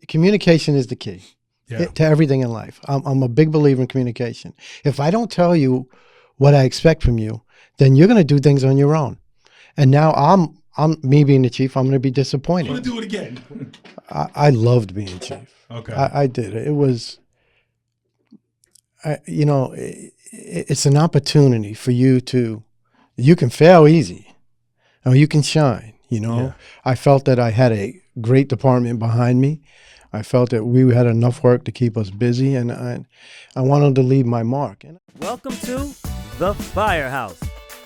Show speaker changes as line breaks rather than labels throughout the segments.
communication is the key to everything in life. I'm a big believer in communication. If I don't tell you what I expect from you, then you're going to do things on your own. And now I'm me being the chief, I'm going to be disappointed.
I'm going to do it again.
I loved being chief.
Okay.
I did. It was, it's an opportunity for you can fail easy or you can shine,
Yeah.
I felt that I had a great department behind me. I felt that we had enough work to keep us busy, and I wanted to leave my mark.
Welcome to The Firehouse,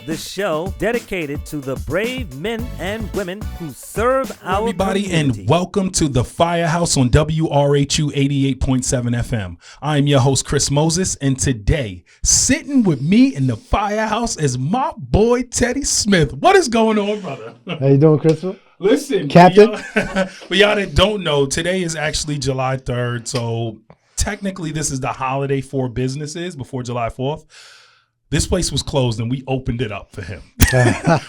the show dedicated to the brave men and women who serve our
everybody,
community.
and welcome to the Firehouse on WRHU 88.7 FM. I'm your host, Chris Moses, and today, sitting with me in the Firehouse is my boy, Teddy Smith. What is going on, brother?
How you doing, Crystal?
Listen,
Captain.
For y'all that don't know, today is actually July 3rd, so technically this is the holiday for businesses before July 4th. This place was closed and we opened it up for him.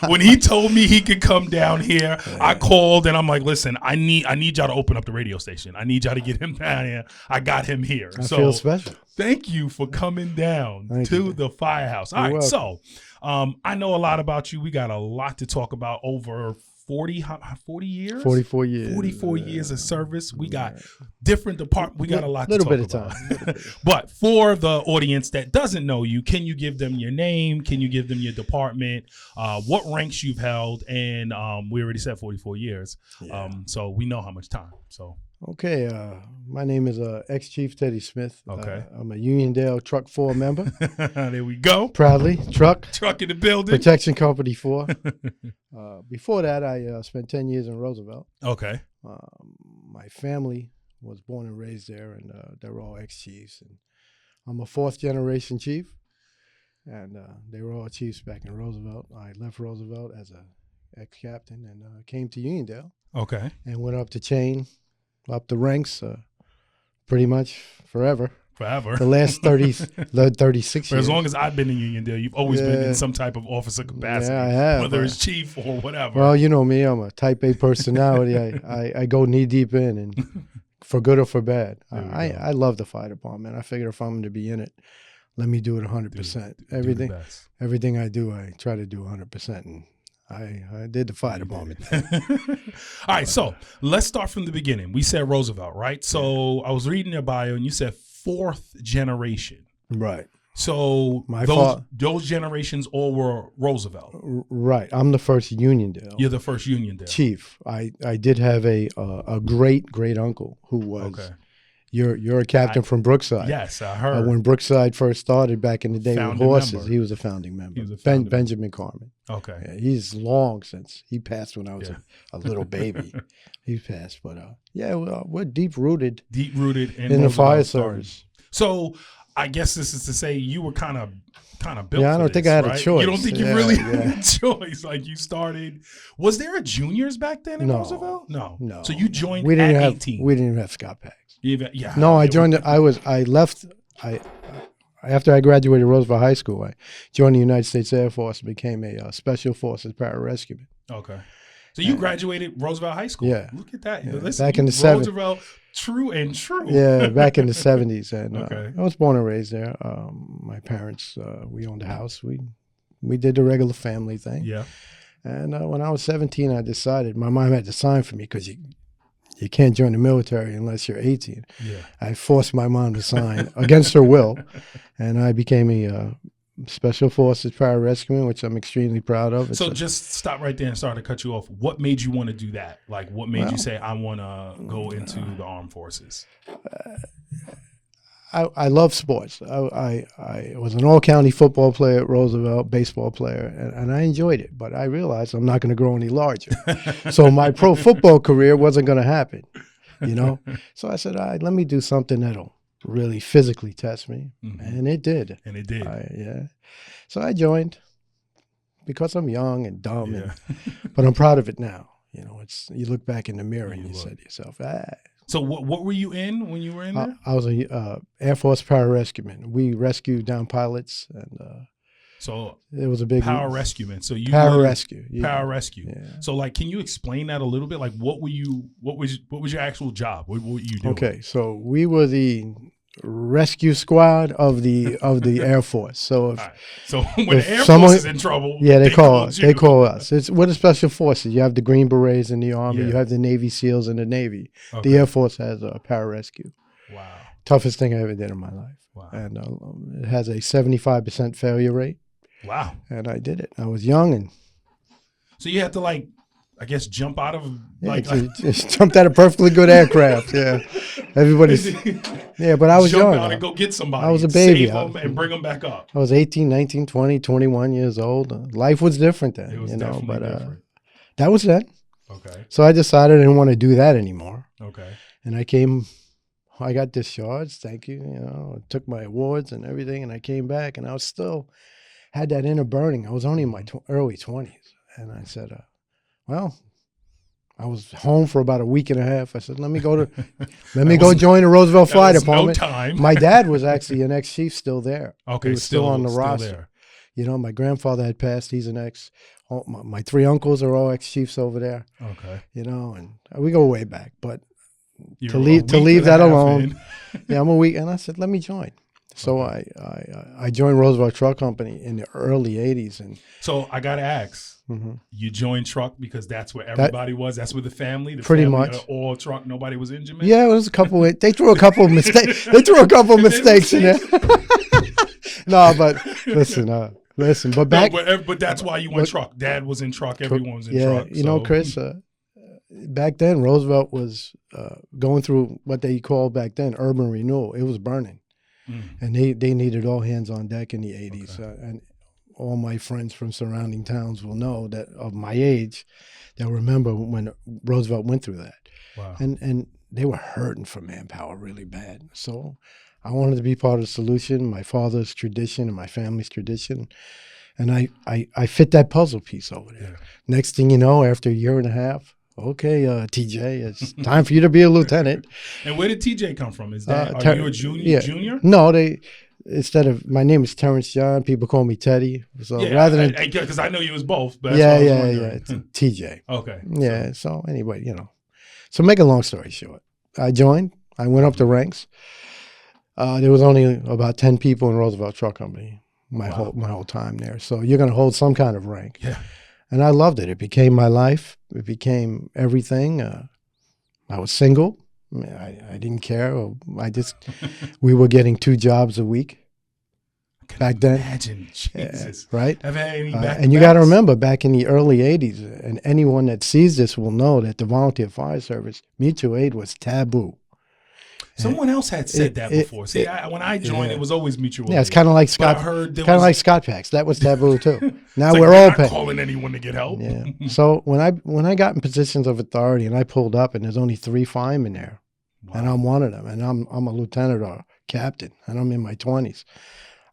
When he told me he could come down here, I called and I'm like, listen, I need y'all to open up the radio station. I need y'all to get him down here. I got him here.
I feel special.
Thank you for coming down to the Firehouse. All right,
welcome.
so I know a lot about you. We got a lot to talk about. Over 40 years?
44 years.
44 years of service. We got different departments. We got a lot to
little
talk
bit
about.
of time.
But for the audience that doesn't know you, can you give them your name? Can you give them your department? What ranks you've held? And we already said 44 years.
Yeah.
So we know how much time. So
Okay, my name is ex-Chief Teddy Smith.
Okay.
I'm a Uniondale Truck 4 member.
there we go.
Proudly, Truck
in the building.
Protection Company 4. Before that, I spent 10 years in Roosevelt.
Okay.
My family was born and raised there, and they were all ex-chiefs. And I'm a fourth-generation chief, and they were all chiefs back in Roosevelt. I left Roosevelt as a ex-captain and came to Uniondale.
Okay.
And went up the ranks pretty much forever. The last 36
For
years.
as long as I've been in Uniondale, you've always been in some type of officer capacity.
Yeah, I have.
Whether it's chief or whatever.
Well, you know me. I'm a type A personality. I go knee deep in, and for good or for bad. I love the fire department. I figure if I'm going to be in it, let me do it 100%. Everything I do, I try to do 100%. And I did the fire department.
All right, so let's start from the beginning. We said Roosevelt, right? So I was reading your bio, and you said fourth generation.
Right.
So those generations all were Roosevelt.
Right. I'm the first Uniondale.
You're the first Uniondale.
Chief. I did have a great uncle who was. Okay. You're a captain from Brookside.
Yes, I heard.
When Brookside first started back in the day with horses,
member.
he was a founding member. Benjamin Carmen.
Okay.
Yeah, he's long since. He passed when I was a little baby. He passed, but we're deep rooted in the fire service.
So I guess this is to say you were kind of built.
Yeah, I don't think I had a choice.
You don't think you really had a choice? Like you started. Was there a juniors back then in Roosevelt? No. So you joined at 18.
We didn't even have Scott Packs.
Yeah.
No, I joined. I left. After I graduated Roosevelt High School, I joined the United States Air Force and became a Special Forces pararescueman.
Okay. So you graduated Roosevelt High School.
Yeah.
Look at that.
Yeah.
Listen,
back in the 70s.
Roosevelt, true and true.
Yeah, back in the 70s. And
okay.
I was born and raised there. My parents, we owned a house. We did the regular family thing.
Yeah.
And when I was 17, I decided, my mom had to sign for me because you can't join the military unless you're 18.
Yeah.
I forced my mom to sign against her will, and I became a Special Forces pararescueman, which I'm extremely proud of.
So just stop right there and start to cut you off. What made you want to do that? Like, what made you say, I want to go into the armed forces?
I love sports. I was an all-county football player at Roosevelt, baseball player, and I enjoyed it. But I realized I'm not going to grow any larger. So my pro football career wasn't going to happen, So I said, all right, let me do something that'll really physically test me. Mm-hmm. And it did. Yeah. So I joined because I'm young and dumb, but I'm proud of it now. You look back in the mirror and you say to yourself,
So what were you in when you were in there?
I was a Air Force pararescueman. We rescued down pilots and
So
it was a big
pararescueman. So you
pararescue. Yeah.
Pararescue.
Yeah.
So like, can you explain that a little bit? Like, what was your actual job? What were you doing?
Okay, so we were the rescue squad of the Air Force. So if,
All right. So when the Air
someone-
Force is in trouble,
yeah, they call us.
you.
They call us. We're the special forces. You have the Green Berets in the Army.
Yeah.
You have the Navy SEALs in the Navy.
Okay.
The Air Force has a pararescue.
Wow.
Toughest thing I ever did in my life.
Wow.
And it has a 75% failure rate.
Wow.
And I did it. I was young and
So you had to like, I guess, jump out of
just jumped out of perfectly good aircraft. Yeah, everybody's. Yeah, but I was
jump
young.
out and go get somebody.
I was a baby.
Save them and bring them back up.
I was 18, 19, 20, 21 years old. Life was different then.
It was
definitely but
different.
that was then.
Okay.
So I decided I didn't want to do that anymore.
Okay.
And I got discharged. Thank you. Took my awards and everything, and I came back, and I was still had that inner burning. I was only in my early 20s, and I said, well, I was home for about a week and a half. I said, let me go join the Roosevelt Fire Department.
No time.
My dad was actually an ex-chief still there.
Okay,
he was still on the roster.
There.
My grandfather had passed. He's an ex. My three uncles are all ex-chiefs over there.
Okay.
And we go way back. But
You're
to leave that alone, I'm a week, and I said, let me join. So I joined Roosevelt Truck Company in the early 80s. And
so I got to ask, you joined truck because that's where everybody was? That's where the family
pretty
family,
much.
All truck, nobody was injured?
Yeah, it was a couple. They threw a couple of mistakes. They threw a couple of mistakes in there. No, but listen. But back.
But that's why you went truck. Dad was in truck. Everyone was in truck.
Yeah, Chris, back then, Roosevelt was going through what they called back then urban renewal. It was burning. And they needed all hands on deck in the 80s. Okay. And all my friends from surrounding towns will know that of my age, they'll remember when Roosevelt went through that.
Wow.
And they were hurting for manpower really bad. So I wanted to be part of the solution, my father's tradition and my family's tradition. And I fit that puzzle piece over there. Yeah. Next thing you know, after a year and a half, okay, TJ, it's time for you to be a lieutenant.
And where did TJ come from? Is that are you a junior?
Yeah.
Junior?
No, instead of my name is Terrence John, people call me Teddy. So rather than
because I know you was both. But
yeah, it's TJ.
Okay.
Yeah. So anyway, so make a long story short, I joined. I went up the ranks. There was only about 10 people in Roosevelt Truck Company my whole time there. So you're going to hold some kind of rank.
Yeah.
And I loved it. It became my life. It became everything. I was single. I didn't care. We were getting 2 jobs a week back then.
Imagine, Jesus.
Right?
I've had any
and you got to remember, back in the early 80s, and anyone that sees this will know that the volunteer fire service, mutual aid was taboo.
Someone else had said that before. See, when I joined, it was always mutual aid.
Yeah, it's kind of like Scott. Like Scott packs. That was taboo too. Now we're all paying.
Calling anyone to get help.
Yeah. So when I got in positions of authority and I pulled up and there's only 3 firemen there, and I'm one of them, and I'm a lieutenant or captain, and I'm in my 20s.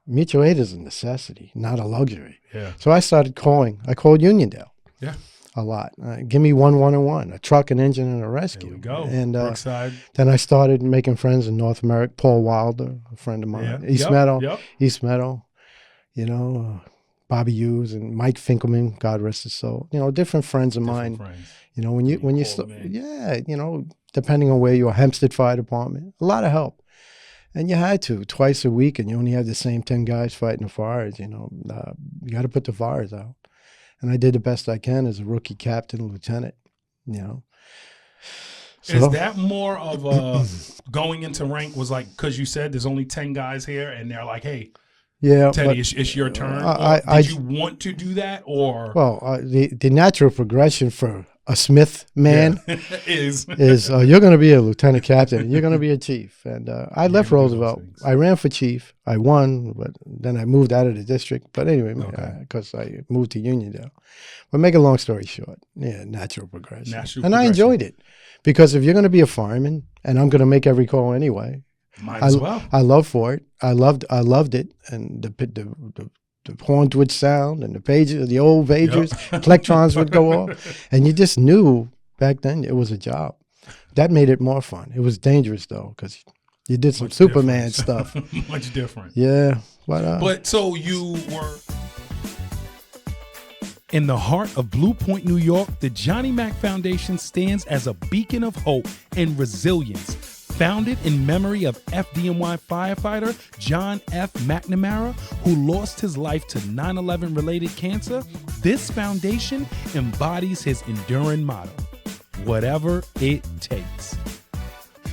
Mutual aid is a necessity, not a luxury.
Yeah.
So I started calling. I called Uniondale.
Yeah.
A lot. Give me 1-1-1, a truck, an engine, and a rescue.
There we go.
And
Brookside.
Then I started making friends in North America. Paul Wilder, a friend of mine. East Meadow. Bobby Hughes and Mike Finkelman, God rest his soul. Different friends of mine.
Friends.
When you start, depending on where you are, Hempstead Fire Department, a lot of help. And you had to twice a week, and you only have the same 10 guys fighting the fires. You got to put the fires out. And I did the best I can as a rookie captain, lieutenant, So,
is that more of going into rank was like, because you said there's only 10 guys here and they're like, hey, Teddy, it's your turn. Did you want to do that or?
Well, the natural progression for a Smith man
is
you're going to be a lieutenant captain and you're going to be a chief. And I left Roosevelt. I ran for chief. I won, but then I moved out of the district. But anyway, because I moved to Uniondale. But make a long story short, natural progression. I enjoyed it because if you're going to be a fireman and I'm going to make every call anyway,
might as well.
I love for it. I loved it, and the horns would sound, and the old pagers, plectrons would go off, and you just knew back then it was a job. That made it more fun. It was dangerous though, because you did some Superman stuff.
Much different.
Yeah,
but so you were. In the heart of Blue Point, New York, the Johnny Mac Foundation stands as a beacon of hope and resilience. Founded in memory of FDNY firefighter John F. McNamara, who lost his life to 9/11 related cancer, this foundation embodies his enduring motto, whatever it takes.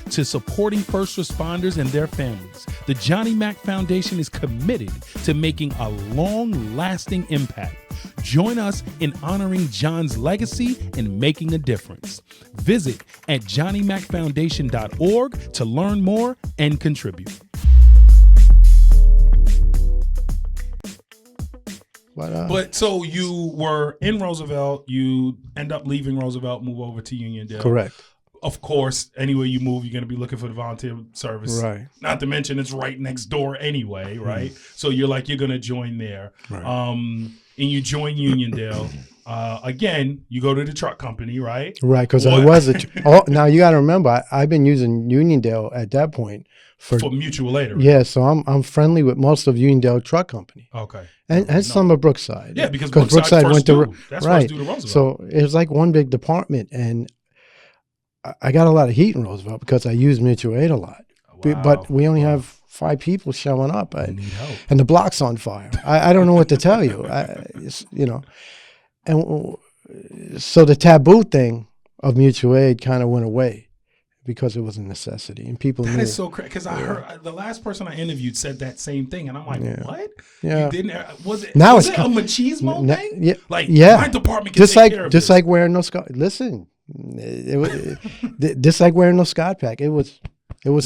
To supporting first responders and their families, the Johnny Mac Foundation is committed to making a long-lasting impact. Join us in honoring John's legacy and making a difference. Visit at johnnymacfoundation.org to learn more and contribute. But so you were in Roosevelt, you end up leaving Roosevelt, move over to Uniondale.
Correct.
Of course, anywhere you move, you're going to be looking for the volunteer service.
Right.
Not to mention it's right next door anyway, right? So you're going to join there.
Right.
And you join Uniondale. Again, you go to the truck company, right?
Right, because I was now you got to remember, I've been using Uniondale at that point for
mutual aid. Right?
Yeah, so I'm friendly with most of Uniondale Truck Company.
Okay.
And some of Brookside.
Yeah, because Brookside went to right. To Roosevelt.
So it was like one big department, and I got a lot of heat in Roosevelt because I use mutual aid a lot. Wow. But we only have 5 people showing up,
need help.
And the block's on fire. I don't know what to tell you. And so the taboo thing of mutual aid kind of went away because it was a necessity, and people knew.
That is so crazy, because I heard the last person I interviewed said that same thing, and I'm like, what?
Yeah.
You didn't? Was it
now
was
it's
it a machismo thing?
Yeah.
Like my department can take care of
just
this.
like wearing no Scott. Listen, it was just like wearing no Scott pack. It was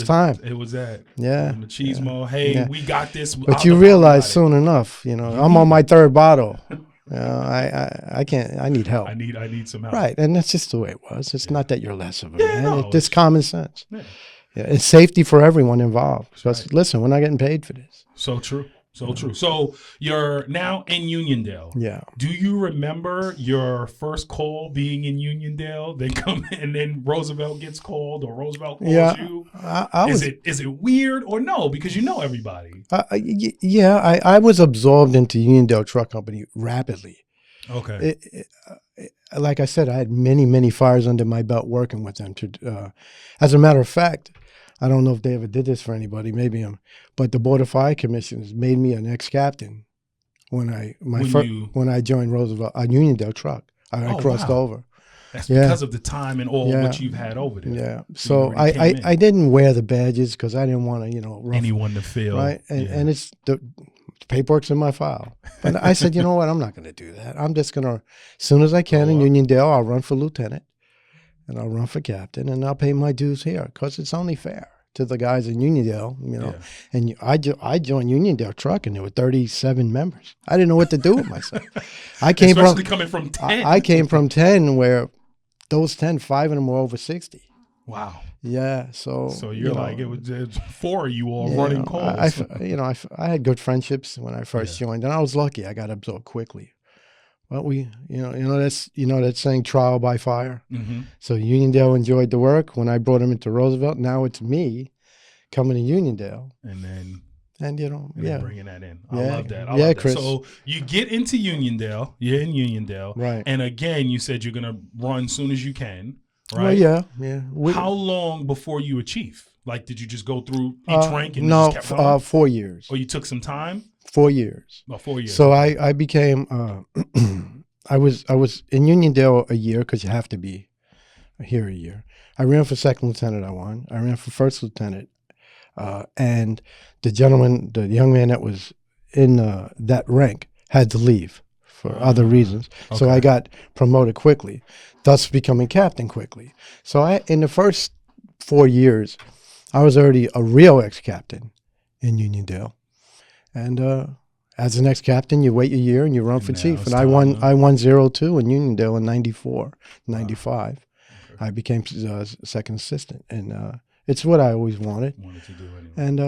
time.
It was that.
Yeah.
Machismo. Hey, we got this.
But you realize soon enough, I'm on my 3rd bottle. I can't. I need help.
I need some help.
Right, and that's just the way it was. It's not that you're less of a man.
No,
it's just common sense.
Yeah.
Yeah, it's safety for everyone involved. Because listen, we're not getting paid for this.
So true. So true. So you're now in Uniondale.
Yeah.
Do you remember your first call being in Uniondale? Then Roosevelt gets called, or Roosevelt calls you. Is it weird or no? Because you know everybody.
I was absorbed into Uniondale Truck Company rapidly.
Okay.
Like I said, I had many fires under my belt working with them. As a matter of fact, I don't know if they ever did this for anybody, but the Board of Fire Commissioners made me an ex-captain when I joined Roosevelt, Uniondale Truck. I crossed over.
That's because of the time and all what you've had over there.
Yeah. So I didn't wear the badges because I didn't want to, rough
anyone to feel.
Right. And it's the paperwork's in my file. But I said, you know what? I'm not going to do that. I'm just going to, as soon as I can in Uniondale, I'll run for lieutenant. And I'll run for captain, and I'll pay my dues here because it's only fair to the guys in Uniondale, And I joined Uniondale Truck, and there were 37 members. I didn't know what to do with myself.
Especially coming from 10.
I came from 10, where those 10, 5 of them were over 60.
Wow.
Yeah. So
you're like, it was 4 of you all running calls.
I had good friendships when I first joined, and I was lucky. I got absorbed quickly. Well, that saying, trial by fire. Mm-hmm. So Uniondale enjoyed the work when I brought him into Roosevelt. Now it's me coming to Uniondale,
and bringing that in. I love that. I love that.
Chris.
So you get into Uniondale. You're in Uniondale,
right?
And again, you said you're gonna run as soon as you can, right?
Well, yeah.
How long before you were chief? Like, did you just go through each rank and
no?
Just kept going?
4 years.
Or you took some time?
4 years.
About 4 years.
So I became. I was in Uniondale a year because you have to be here a year. I ran for second lieutenant. I won. I ran for first lieutenant, and the young man that was in that rank had to leave for other reasons. Okay. So I got promoted quickly, thus becoming captain quickly. So in the first 4 years, I was already a real ex-captain in Uniondale, and as the next captain, you wait a year and you run for chief. And I won 0-2 in Uniondale in 94, 95. Okay. I became second assistant, and it's what I always wanted
to do anyway.
And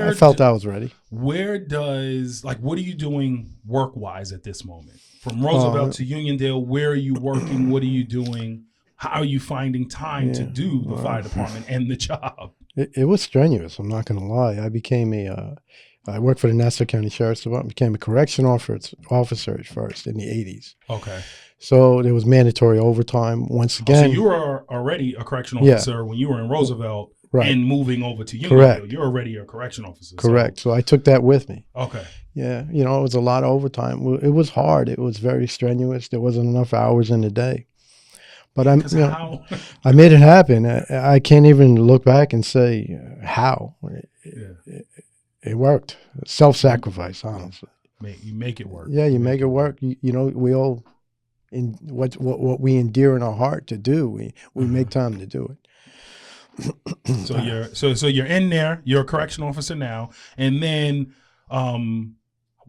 I felt I was ready.
What are you doing work-wise at this moment? From Roosevelt to Uniondale, where are you working? What are you doing? How are you finding time to do the fire department and the job?
It was strenuous. I'm not going to lie. I became I worked for the Nassau County Sheriff's Department, became a correction officer at first in the 80s.
Okay.
So there was mandatory overtime once again.
So you were already a correction officer when you were in Roosevelt and moving over to Uniondale.
Correct.
You're already a correction officer.
Correct. So I took that with me.
Okay.
Yeah. You know, it was a lot of overtime. It was hard. It was very strenuous. There wasn't enough hours in the day. But I made it happen. I can't even look back and say how. It worked. Self-sacrifice, honestly.
You make it work.
Yeah, you make it work. You know, we all, in what we endear in our heart to do, we make time to do it.
So you're in there. You're a correction officer now, and then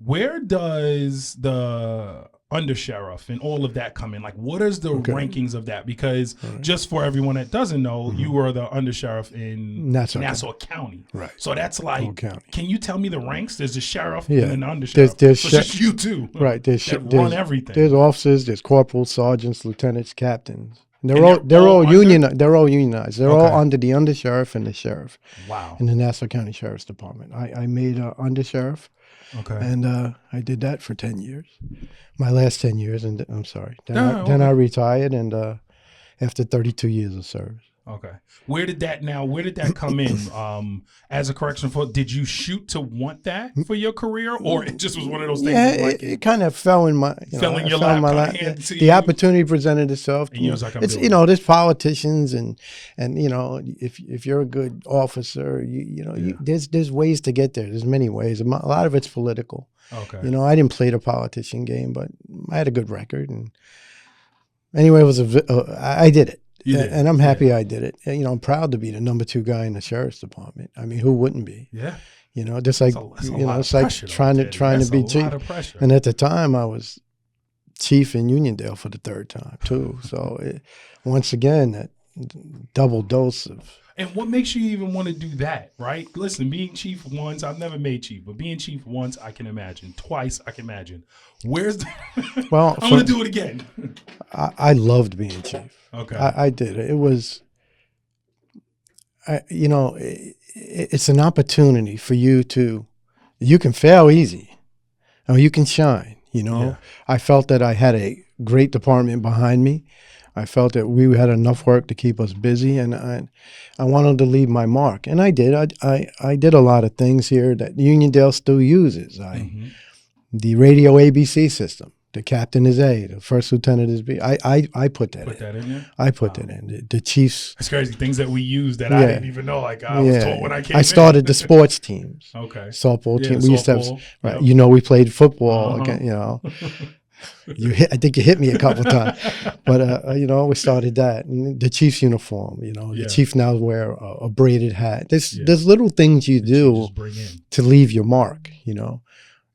where does the undersheriff and all of that come in? Like, what is the rankings of that? Because just for everyone that doesn't know, you were the undersheriff in Nassau County.
Right.
So that's like, can you tell me the ranks? There's the sheriff and then the undersheriff.
There's
so it's just you two.
Right.
There's run everything.
There's officers, there's corporals, sergeants, lieutenants, captains. And they're all unionized. They're all unionized. They're all under the undersheriff and the sheriff.
Wow.
In the Nassau County Sheriff's Department. I made undersheriff.
Okay.
And I did that for 10 years. My last 10 years, and I'm sorry. Then I retired, and after 32 years of service.
Okay. Where did that come in? As a correction for, did you shoot to want that for your career, or it just was one of those things?
Yeah, it kind of fell in my
your lap.
The opportunity presented itself.
And you was like,
there's politicians, and if you're a good officer, there's ways to get there. There's many ways. A lot of it's political.
Okay.
I didn't play the politician game, but I had a good record, and anyway, I did it. And I'm happy I did it. I'm proud to be the number 2 guy in the sheriff's department. I mean, who wouldn't be?
Yeah.
Just like it's like trying to be chief. And at the time, I was chief in Uniondale for the 3rd time too. So once again, that double dose of.
And what makes you even want to do that, right? Listen, being chief once, I've never made chief, but being chief once, I can imagine. Twice, I can imagine. Where's the?
Well,
I'm gonna do it again.
I loved being chief.
Okay,
I did. It was, it's an opportunity for you can fail easy, or you can shine. I felt that I had a great department behind me. I felt that we had enough work to keep us busy, and I wanted to leave my mark, and I did. I did a lot of things here that Uniondale still uses. The radio ABC system. The captain is A. The first lieutenant is B. I put that in there. I put that in. The chiefs.
It's crazy. Things that we used that I didn't even know. Like I was told when I came in.
I started the sports teams.
Okay.
Softball team. We used to have, right.
Yep.
We played football. Again, I think you hit me a couple times. But, we started that. And the chief's uniform, the chief now wear a braided hat. There's little things you do to leave your mark,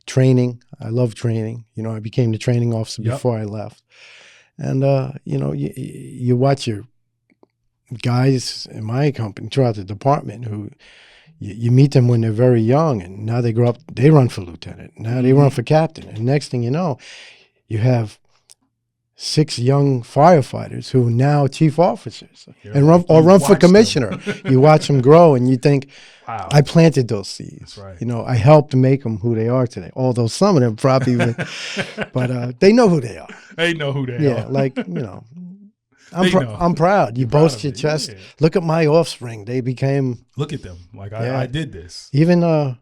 Training. I love training. I became the training officer before I left. And, you watch your guys in my company throughout the department who you meet them when they're very young, and now they grow up, they run for lieutenant. Now they run for captain. And next thing you know, you have 6 young firefighters who are now chief officers and run for commissioner. You watch them grow, and you think, wow, I planted those seeds.
That's right.
I helped make them who they are today. Although some of them probably, but they know who they are.
They know who they are.
Yeah, like I'm proud. You boast your chest. Yeah. Look at my offspring. They became.
Look at them. Like I did this.
Even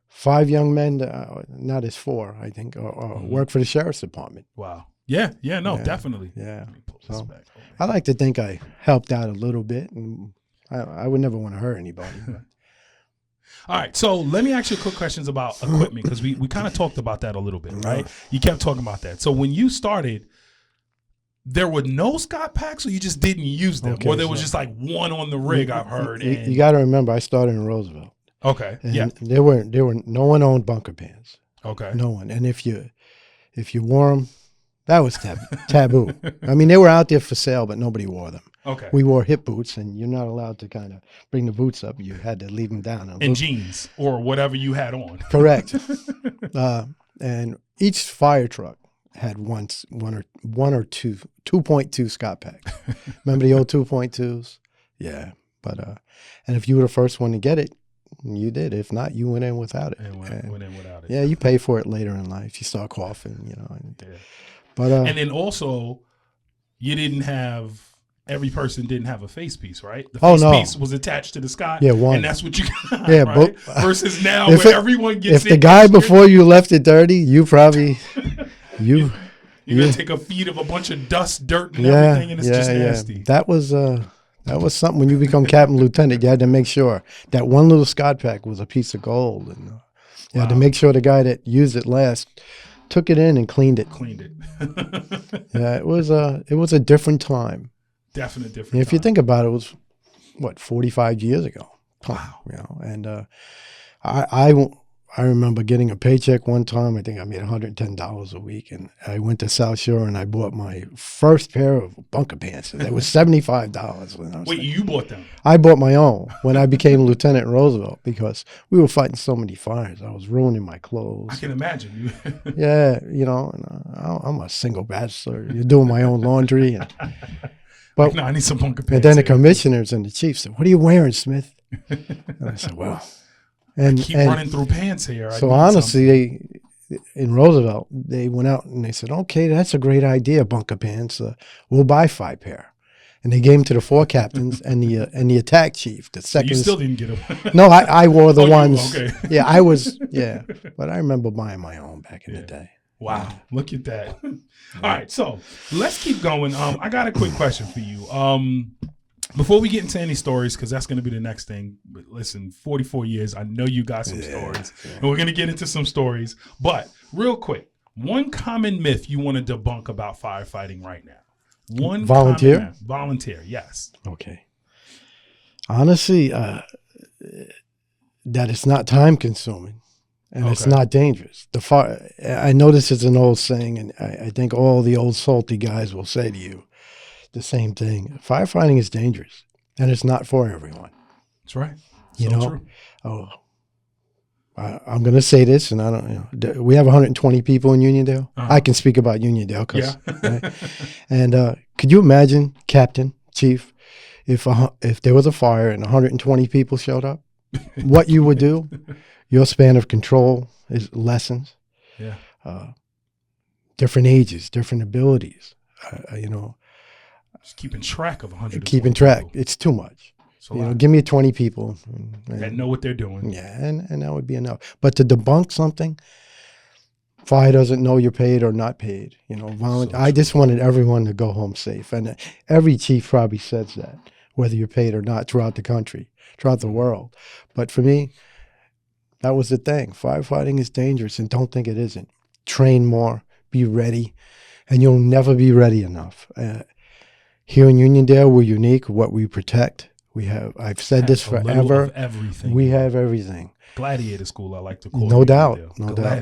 5 young men. Now there's 4, I think, work for the sheriff's department.
Wow. Yeah, definitely.
Yeah.
Let me pull this back.
I like to think I helped out a little bit, and I would never want to hurt anybody.
All right, so let me ask you a quick questions about equipment, because we kind of talked about that a little bit, right? You kept talking about that. So when you started, there were no Scott packs, or you just didn't use them, or there was just like one on the rig, I've heard.
You got to remember, I started in Roosevelt.
Okay,
and there were no one owned bunker pants.
Okay,
no one, and if you wore them, that was taboo. I mean, they were out there for sale, but nobody wore them.
Okay.
We wore hip boots, and you're not allowed to kind of bring the boots up. You had to leave them down.
And jeans or whatever you had on.
Correct. And each fire truck had one or two 2.2 Scott packs. Remember the old 2.2s? Yeah. But and if you were the first one to get it, you did. If not, you went in without it.
And went in without it.
Yeah, you pay for it later in life. You start coughing, you know.
Yeah.
But
and then also, you didn't have. Every person didn't have a face piece, right? The face piece was attached to the sky.
Yeah, one.
And that's what you got,
yeah,
right?
but
versus now where everyone gets
if the guy before you left it dirty, you probably you're
gonna take a feed of a bunch of dust, dirt, and everything, and it's just nasty.
That was something when you become captain lieutenant, you had to make sure that one little Scott pack was a piece of gold, and you had to make sure the guy that used it last took it in and cleaned it. Yeah, it was a different time.
Definite different.
If you think about it, it was what 45 years ago.
Wow.
You know, and I remember getting a paycheck one time. I think I made $110 a week, and I went to South Shore and I bought my first pair of bunker pants. They were $75.
Wait, you bought them?
I bought my own when I became lieutenant in Roosevelt because we were fighting so many fires. I was ruining my clothes.
I can imagine.
Yeah, you know, and I'm a single bachelor. You're doing my own laundry. But
no, I need some bunker pants.
And then the commissioners and the chief said, "What are you wearing, Smith?" And I said, "Well,"
and keep running through pants here.
So honestly, in Roosevelt, they went out and they said, "Okay, that's a great idea, bunker pants. We'll buy 5 pair." And they gave them to the 4 captains and the attack chief. The second.
So you still didn't get them.
No, I wore the ones.
Okay.
Yeah, I was. Yeah, but I remember buying my own back in the day.
Wow, look at that. All right, so let's keep going. I got a quick question for you. Before we get into any stories, because that's going to be the next thing. But listen, 44 years, I know you got some stories. Yeah. And we're going to get into some stories. But real quick, one common myth you want to debunk about firefighting right now. One
volunteer?
Volunteer, yes.
Okay. Honestly, that it's not time consuming. And it's not dangerous. I know this is an old saying, and I think all the old salty guys will say to you the same thing. Firefighting is dangerous, and it's not for everyone.
That's right.
You know, true. I'm going to say this, and I don't. You know, we have 120 people in Uniondale. I can speak about Uniondale, right? And could you imagine, Captain, Chief, if there was a fire and 120 people showed up, what you would do? Your span of control is lessons.
Yeah.
Different ages, different abilities. You know.
Just keeping track of 100.
Keeping track. People. It's too much. You know, give me 20 people.
And know what they're doing.
Yeah, and that would be enough. But to debunk something, fire doesn't know you're paid or not paid. You know, I just wanted everyone to go home safe. And every chief probably says that, whether you're paid or not, throughout the country, throughout the world. But for me, that was the thing. Firefighting is dangerous, and don't think it isn't. Train more, be ready, and you'll never be ready enough. Here in Uniondale, we're unique. What we protect, we have. I've said this forever.
Everything.
We have everything.
Gladiator school, I like to call it.
No doubt.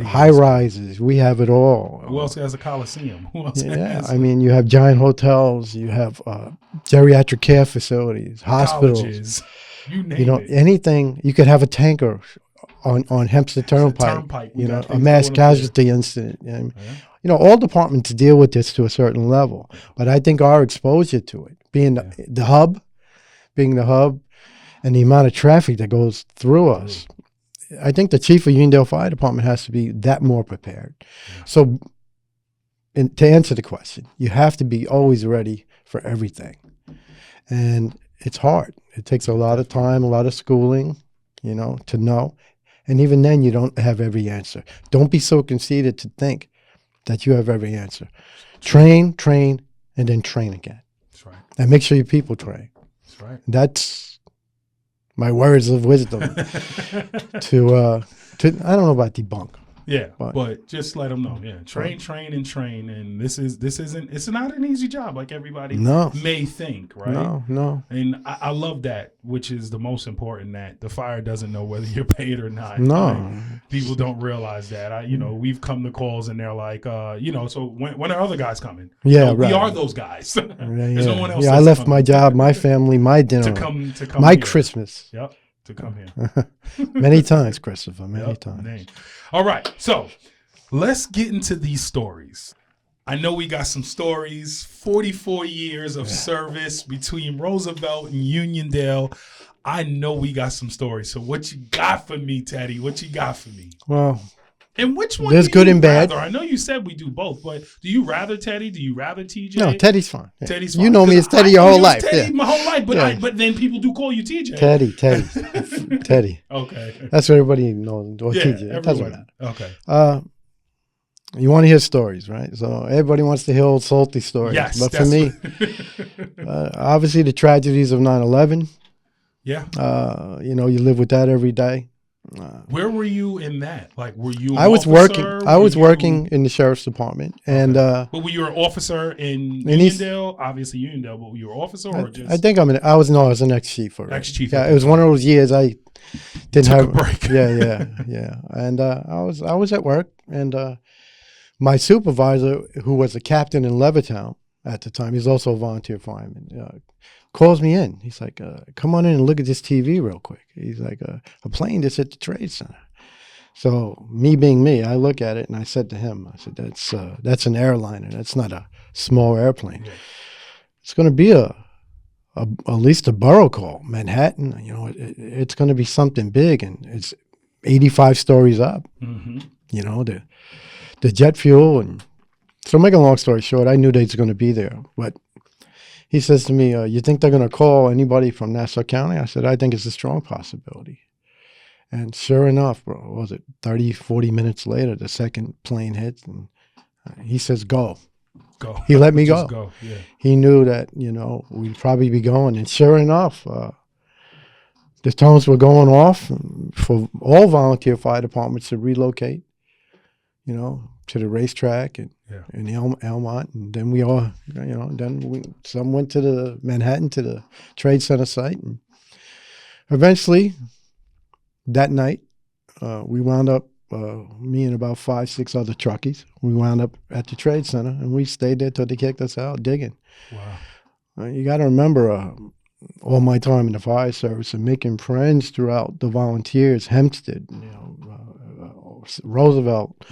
High rises, we have it all.
Who else has a coliseum? Who else
has? I mean, you have giant hotels. You have geriatric care facilities, hospitals.
Colleges. You name it.
Anything. You could have a tanker on Hempstead Turnpike. You know, a mass casualty incident. You know, all departments deal with this to a certain level, but I think our exposure to it, being the hub, and the amount of traffic that goes through us, I think the chief of Uniondale Fire Department has to be that more prepared. Yeah. So, to answer the question, you have to be always ready for everything, and it's hard. It takes a lot of time, a lot of schooling, you know, to know, and even then, you don't have every answer. Don't be so conceited to think that you have every answer. Train, and then train again.
That's right.
And make sure your people train.
That's right.
That's my words of wisdom to I don't know about debunk.
Yeah, but just let them know. Yeah, train, and it's not an easy job like everybody may think, right?
No.
And I love that, which is the most important. That the fire doesn't know whether you're paid or not.
No,
like, people don't realize that. We've come to calls and they're like, so when are other guys coming?
Yeah,
we are those guys. There's no one else.
Yeah, I left my job, my family, my dinner,
to come
my
here.
Christmas.
Yep. To come here.
Many times, Christopher, many times.
All right, so let's get into these stories. I know we got some stories, 44 years of service between Roosevelt and Uniondale. I know we got some stories. So what you got for me, Teddy? What you got for me?
Well,
and which one?
there's
do
good
you
and bad.
rather? I know you said we do both, but do you rather Teddy? Do you rather TJ?
No, Teddy's fine. Yeah.
Teddy's fine.
You know me as Teddy your whole life.
Teddy
Yeah.
my whole life, but
Yeah.
but then people do call you TJ.
Teddy. Teddy.
Okay.
That's what everybody knows. Or
Yeah,
TJ. It doesn't
everyone.
matter.
Okay.
You want to hear stories, right? So everybody wants to hear old salty stories.
Yes,
but for me, obviously the tragedies of 9/11.
Yeah.
You know, you live with that every day.
Where were you in that? Like, were you?
I was working in the sheriff's department, and
but were you an officer in Uniondale? Obviously Uniondale, but were you an officer or just?
I think I was an ex-chief.
Ex-chief.
Yeah, it was one of those years I didn't
Took
have
a break.
Yeah. And I was at work, and my supervisor, who was a captain in Levittown at the time, he's also a volunteer fireman, calls me in. He's like, come on in and look at this TV real quick. He's like, a plane just hit the Trade Center. So me being me, I look at it and I said to him, I said, that's an airliner. That's not a small airplane. Yeah. It's going to be at least a borough call, Manhattan. You know, it's going to be something big, and it's 85 stories up. Mm-hmm. You know, the jet fuel. And so make a long story short, I knew they was going to be there. But he says to me, you think they're going to call anybody from Nassau County? I said, I think it's a strong possibility. And sure enough, bro, what was it 30, 40 minutes later, the second plane hits, and he says, go. He let me go.
Yeah.
He knew that, you know, we'd probably be going. And sure enough, the tones were going off for all volunteer fire departments to relocate, you know, to the racetrack and in Elmont. And then we all, you know, some went to the Manhattan, to the Trade Center site. And eventually, that night, we wound up, me and about 5, 6 other truckies, we wound up at the Trade Center, and we stayed there till they kicked us out digging. Wow. You got to remember all my time in the fire service and making friends throughout the volunteers, Hempstead, you know, Roosevelt,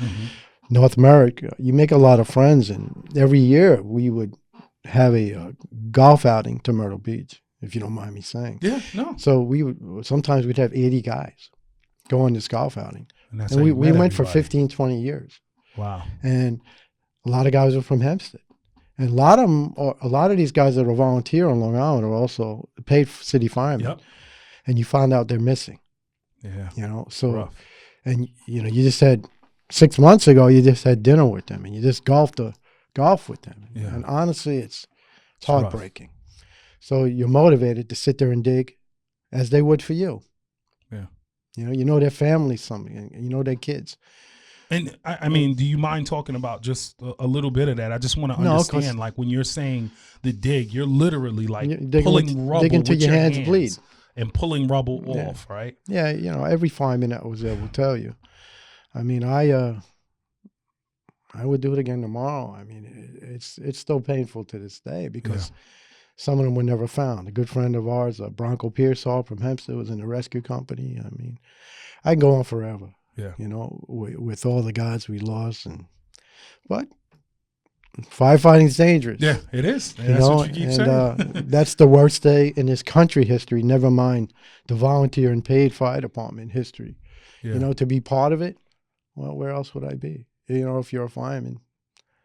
North America. You make a lot of friends, and every year we would have a golf outing to Myrtle Beach, if you don't mind me saying.
Yeah, no.
So sometimes we'd have 80 guys go on this golf outing. And we went for 15, 20 years.
Wow.
And a lot of guys are from Hempstead. And a lot of these guys that are volunteer on Long Island are also paid city firemen. Yep. And you find out they're missing. Yeah. You know, so, rough. And you know, you just had 6 months ago, you just had dinner with them and you just golf with them. Yeah. And honestly, it's heartbreaking. Rough. So you're motivated to sit there and dig as they would for you. Yeah. You know their families, something, and you know their kids.
And I mean, do you mind talking about just a little bit of that? I just want to understand, like when you're saying the dig, you're literally like pulling rubble
until your hands bleed
and pulling rubble off, right?
Yeah, you know, every fireman that was there will tell you. I mean, I would do it again tomorrow. I mean, it's still painful to this day because some of them were never found. A good friend of ours, Bronco Pearsall from Hempstead, was in the rescue company. I mean, I can go on forever. Yeah, you know, with all the guys we lost, but firefighting's dangerous.
Yeah, it is. And that's what you keep saying.
That's the worst day in this country history. Never mind the volunteer and paid fire department history. Yeah. You know, to be part of it. Well, where else would I be? You know, if you're a fireman.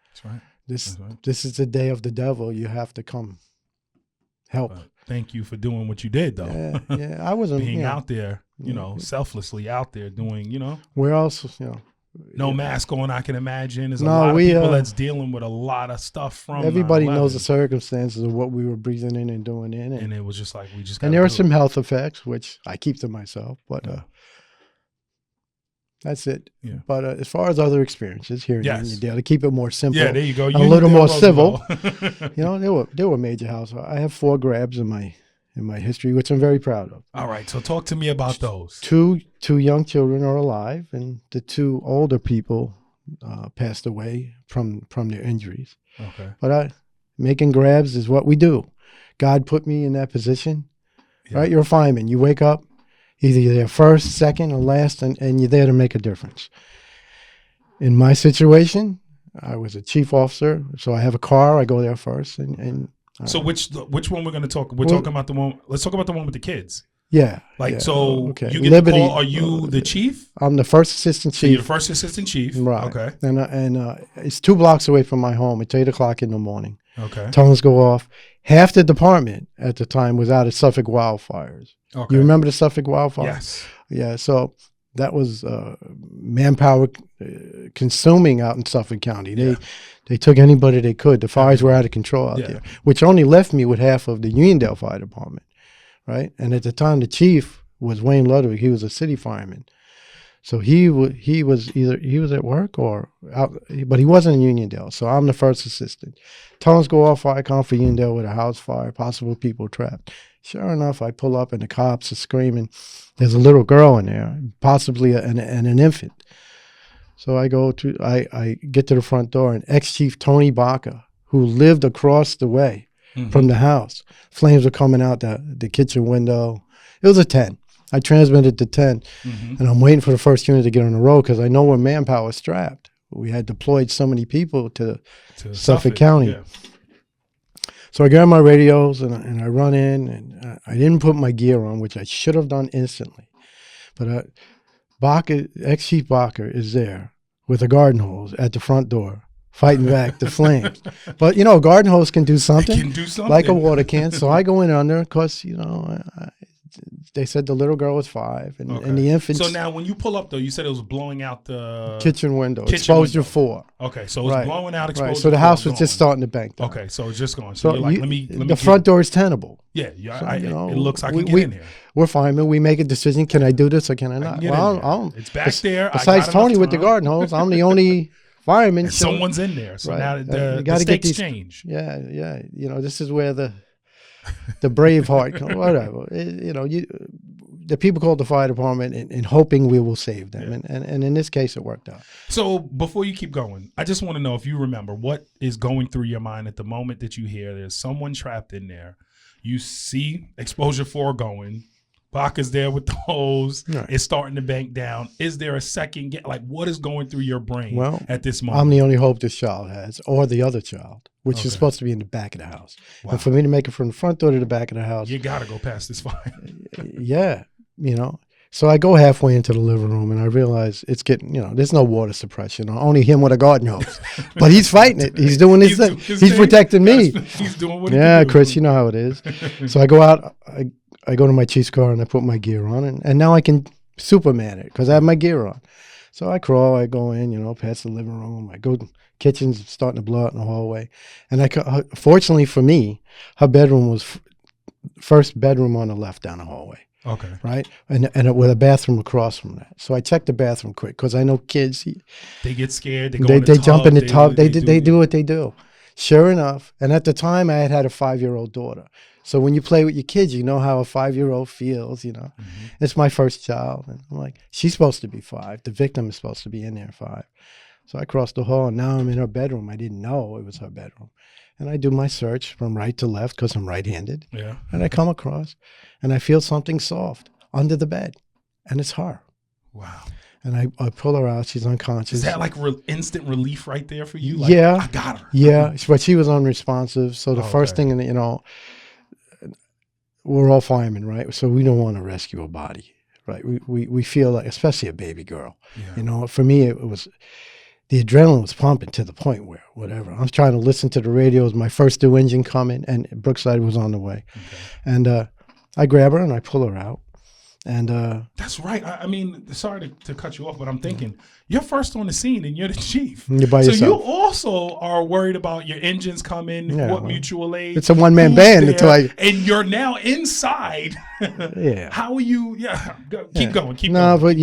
That's right. This is the day of the devil. You have to come help.
Thank you for doing what you did, though.
Yeah, I wasn't
being out there, you know, selflessly out there doing, you know.
Where else, you know?
No mask on, I can imagine. There's a lot of people that's dealing with a lot of stuff from
everybody
9/11.
knows the circumstances of what we were breathing in and doing in.
And it was just like, we just
and there are some health effects, which I keep to myself, but that's it. Yeah. But as far as other experiences here in Uniondale, to keep it more simple,
there you go.
A little more civil. You know, there were major houses. I have 4 grabs in my history, which I'm very proud of.
All right, so talk to me about those.
2 young children are alive, and the 2 older people passed away from their injuries. Okay. But making grabs is what we do. God put me in that position. Yeah. Right? You're a fireman. You wake up. Either you're there first, second, or last, and you're there to make a difference. In my situation, I was a chief officer, so I have a car. I go there first. So which one we're going to talk? We're talking about the one. Let's talk about the one with the kids. Yeah.
Like,
yeah.
so
Okay.
you get
Liberty,
the call. Are you the chief?
I'm the first assistant
So you're
chief.
the first assistant chief.
Right.
Okay.
And it's 2 blocks away from my home. It's 8 o'clock in the morning.
Okay.
Tongues go off. Half the department at the time was out of Suffolk wildfires.
Okay.
You remember the Suffolk wildfires?
Yes.
Yeah. So that was manpower consuming out in Suffolk County. They took anybody they could. The fires were out of control out there, which only left me with half of the Uniondale Fire Department, right? And at the time, the chief was Wayne Ludwig. He was a city fireman. So he was at work or out, but he wasn't in Uniondale. So I'm the first assistant. Tongues go off, fire call for Uniondale with a house fire, possible people trapped. Sure enough, I pull up and the cops are screaming. There's a little girl in there, possibly an infant. So I get to the front door, and ex-chief Tony Baca, who lived across the way from the house, flames were coming out the kitchen window. It was a 10. I transmitted to 10, and I'm waiting for the first unit to get on the road because I know where manpower is strapped. We had deployed so many people to Suffolk County. Yeah. So I grab my radios and I run in, and I didn't put my gear on, which I should have done instantly. But Baca, ex-chief Baca is there with a garden hose at the front door, fighting back the flames. But, a garden hose can do something.
It can do something.
Like a water can. So I go in under because, they said the little girl was 5 and the infant.
So now when you pull up, though, you said it was blowing out the
kitchen window. Exposure 4.
Okay, so it was blowing out exposure 4.
So the house was just starting to bank down.
Okay, so it's just going. So you're like, let me
the front door is tenable.
Yeah,
So,
it looks I can get in here.
We're firemen. We make a decision. Can I do this or can I not?
It's back there.
Besides Tony with the garden hose, I'm the only fireman.
Someone's in there. So now the stakes change.
Yeah. This is where the brave heart, whatever. The people called the fire department in hoping we will save them, and in this case, it worked out.
So before you keep going, I just want to know if you remember what is going through your mind at the moment that you hear there's someone trapped in there. You see exposure 4 going. Baca's there with the hose. Right. It's starting to bank down. Is there a second what is going through your brain at this moment? I'm
the only hope this child has, or the other child, which is supposed to be in the back of the house. Wow. And for me to make it from the front door to the back of the house,
you got to go past this fire.
Yeah, So I go halfway into the living room and I realize it's getting, there's no water suppression. Only him with a garden hose. But he's fighting it. He's doing his thing. He's protecting me.
He's doing what he can do.
Chris, you know how it is. So I go out, I go to my chief's car and I put my gear on. And now I can Superman it because I have my gear on. So I crawl, I go in, past the living room. I go, kitchen's starting to blow out in the hallway. And fortunately for me, her bedroom was first bedroom on the left down the hallway.
Okay.
Right? And with a bathroom across from that. So I checked the bathroom quick because I know kids.
They get scared. They
jump in the tub. They do what they do. Sure enough. And at the time, I had a 5-year-old daughter. So when you play with your kids, you know how a 5-year-old feels, It's my first child. And I'm like, she's supposed to be 5. The victim is supposed to be in there 5. So I crossed the hall, and now I'm in her bedroom. I didn't know it was her bedroom. And I do my search from right to left because I'm right-handed.
Yeah.
And I come across, and I feel something soft under the bed, and it's her.
Wow.
And I pull her out. She's unconscious.
Is that like instant relief right there for you?
Yeah.
I got her.
Yeah, but she was unresponsive. So the first thing, we're all firemen, right? So we don't want to rescue a body, right? We feel like, especially a baby girl. Yeah. For me, it was... The adrenaline was pumping to the point where, whatever. I was trying to listen to the radio. It was my first new engine coming, and Brookside was on the way. Okay. And I grab her, and I pull her out. And
that's right. I mean, sorry to cut you off, but I'm thinking, you're first on the scene, and you're the chief.
You're by yourself.
So you also are worried about your engines coming, mutual aid.
It's a one-man band.
And you're now inside.
Yeah.
How are you? Yeah. Keep going. Keep going.
No, but,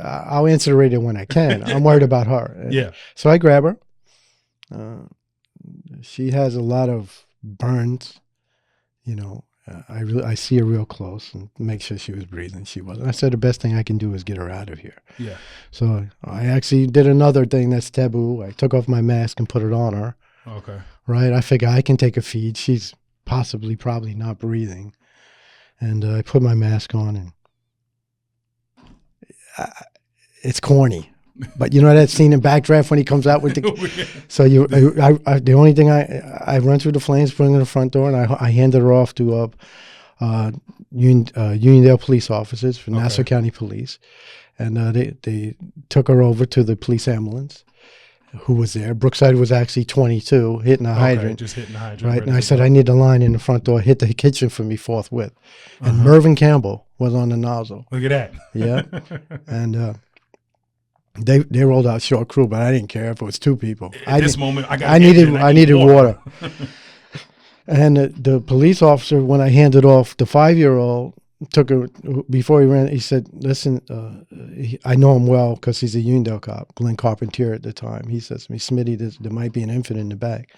I'll answer the radio when I can. I'm worried about her.
Yeah.
So I grab her. She has a lot of burns, I see her real close and make sure she was breathing. She wasn't. I said the best thing I can do is get her out of here.
Yeah.
So I actually did another thing that's taboo. I took off my mask and put it on her.
Okay.
Right. I figure I can take a feed. She's probably not breathing. And I put my mask on, and it's corny. But you know that scene in Backdraft when he comes out with the so the only thing I run through the flames, put her in the front door, and I handed her off to Uniondale police officers from
Okay.
Nassau County Police, and they took her over to the police ambulance, who was there. Brookside was actually 22, hitting a hydrant.
Just hitting the hydrant.
Right,
ready
and I
to
said,
go.
I need the line in the front door, hit the kitchen for me forthwith. And Mervyn Campbell was on the nozzle.
Look at that.
Yeah. And they rolled out short crew, but I didn't care if it was 2 people.
At this moment,
I needed water. And the police officer, when I handed off the 5-year-old, took her before he ran. He said, "Listen, I know him well because he's a Uniondale cop, Glenn Carpentier at the time." He says to me, "Smitty, there might be an infant in the back."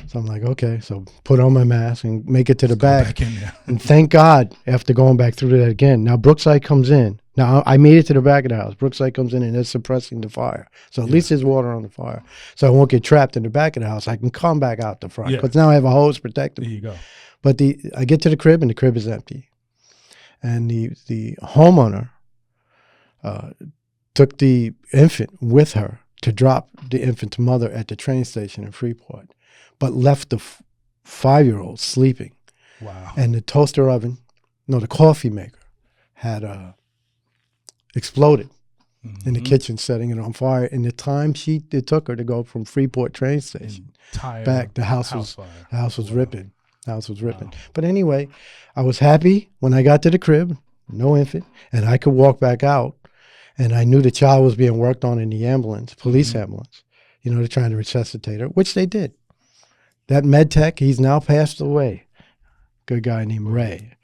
So I'm like, "Okay." So put on my mask and make it to the back.
in there.
And thank God, after going back through that again, now Brookside comes in. Now I made it to the back of the house. Brookside comes in and they're suppressing the fire. So at least there's water on the fire. So I won't get trapped in the back of the house. I can come back out the front because now I have a hose protecting
There
me.
you go.
But I get to the crib and the crib is empty. And the homeowner took the infant with her to drop the infant's mother at the train station in Freeport, but left the 5-year-old sleeping.
Wow.
And the toaster oven, the coffee maker, had exploded in the kitchen, setting it on fire. In the time it took her to go from Freeport train station back, the house was ripping. The house was ripping. But anyway, I was happy when I got to the crib, no infant, and I could walk back out. And I knew the child was being worked on in the ambulance, police ambulance. They're trying to resuscitate her, which they did. That med tech, he's now passed away. Good guy named Ray.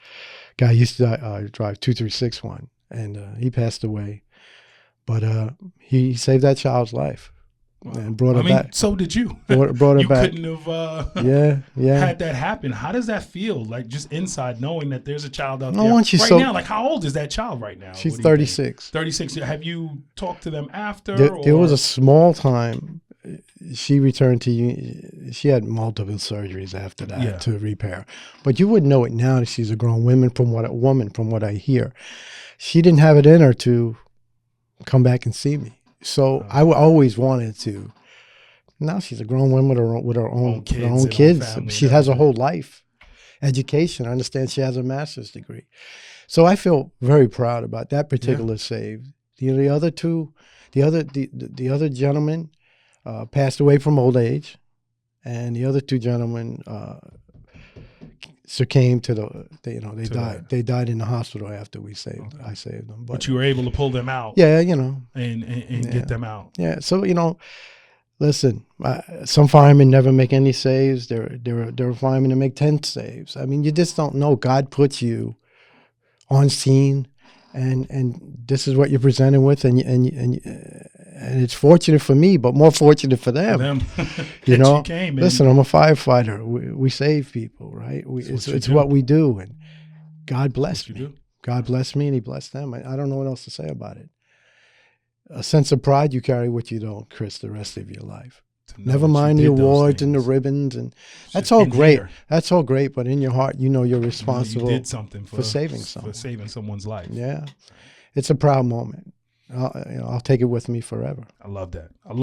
Guy used to drive 2361, and he passed away. But he saved that child's life and brought her back.
So did you.
Brought her
you
back.
couldn't have
had
that happen. How does that feel? Like just inside knowing that there's a child out
No,
there
once you
right
so-
now. Like how old is that child right now?
She's
What do you think?
36.
36. Have you talked to them after?
There was a small time. She returned to she had multiple surgeries after that to repair. But you wouldn't know it now that she's a grown woman from what I hear. She didn't have it in her to come back and see me. So I always wanted to. Now she's a grown woman with her own kids. She has a whole life, education. I understand she has a master's degree. So I feel very proud about that particular save. The other two, the other gentleman passed away from old age, and the other 2 gentlemen succumbed to they died. They died in the hospital after I saved them.
But you were able to pull them out.
Yeah,
and get them out.
Yeah. So listen, some firemen never make any saves. There are firemen that make 10 saves. I mean, you just don't know. God puts you on scene, and this is what you're presented with, and it's fortunate for me, but more fortunate for them. You came listen, I'm a firefighter. We save people, right? It's what we do, and God bless me. God bless me, and He blessed them. I don't know what else to say about it. A sense of pride you carry with you, don't, Chris, the rest of your life. Never mind the awards and the ribbons, and that's all great. That's all great, but in your heart, you're responsible.
You did something for
saving someone.
For saving someone's life.
Yeah, it's a proud moment. I'll take it with me forever.
I love that.
At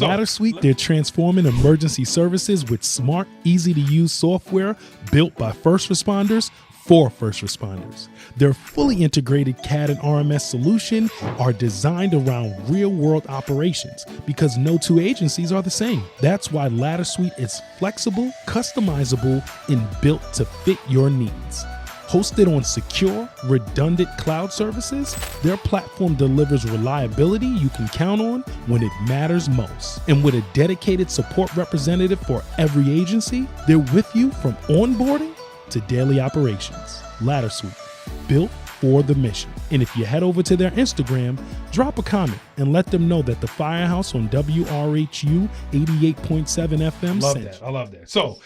Ladder Suite, they're transforming emergency services with smart, easy-to-use software built by first responders for first responders. Their fully integrated CAD and RMS solution are designed around real-world operations because no 2 agencies are the same. That's why Ladder Suite is flexible, customizable, and built to fit your needs. Hosted on secure, redundant cloud services, their platform delivers reliability you can count on when it matters most. And with a dedicated support representative for every agency, they're with you from onboarding to daily operations. Ladder Suite, built for the mission. And if you head over to their Instagram, drop a comment and let them know that the Firehouse on WRHU 88.7 FM sent you.
I love that. So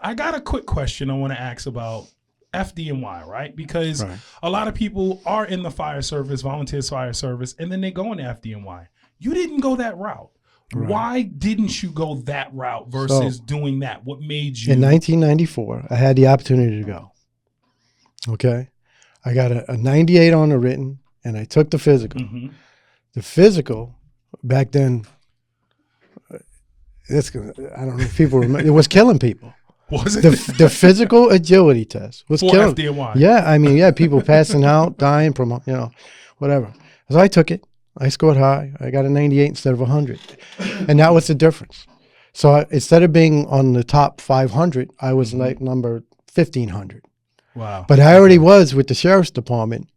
I got a quick question I want to ask about FD&Y, right? Because a lot of people are in the fire service, volunteer fire service, and then they go into FD&Y. You didn't go that route. Right. Why didn't you go that route versus doing that? What made you?
In 1994, I had the opportunity to go. Okay. I got a 98 on the written, and I took the physical. Mm-hmm. The physical, back then, I don't know if people remember, it was killing people.
Was it?
The physical agility test was
For
killing.
FDNY.
Yeah, I mean, yeah, people passing out, dying from, whatever. So I took it. I scored high. I got a 98 instead of 100. And that was the difference. So instead of being on the top 500, I was like number 1,500.
Wow.
But I already was with the sheriff's department.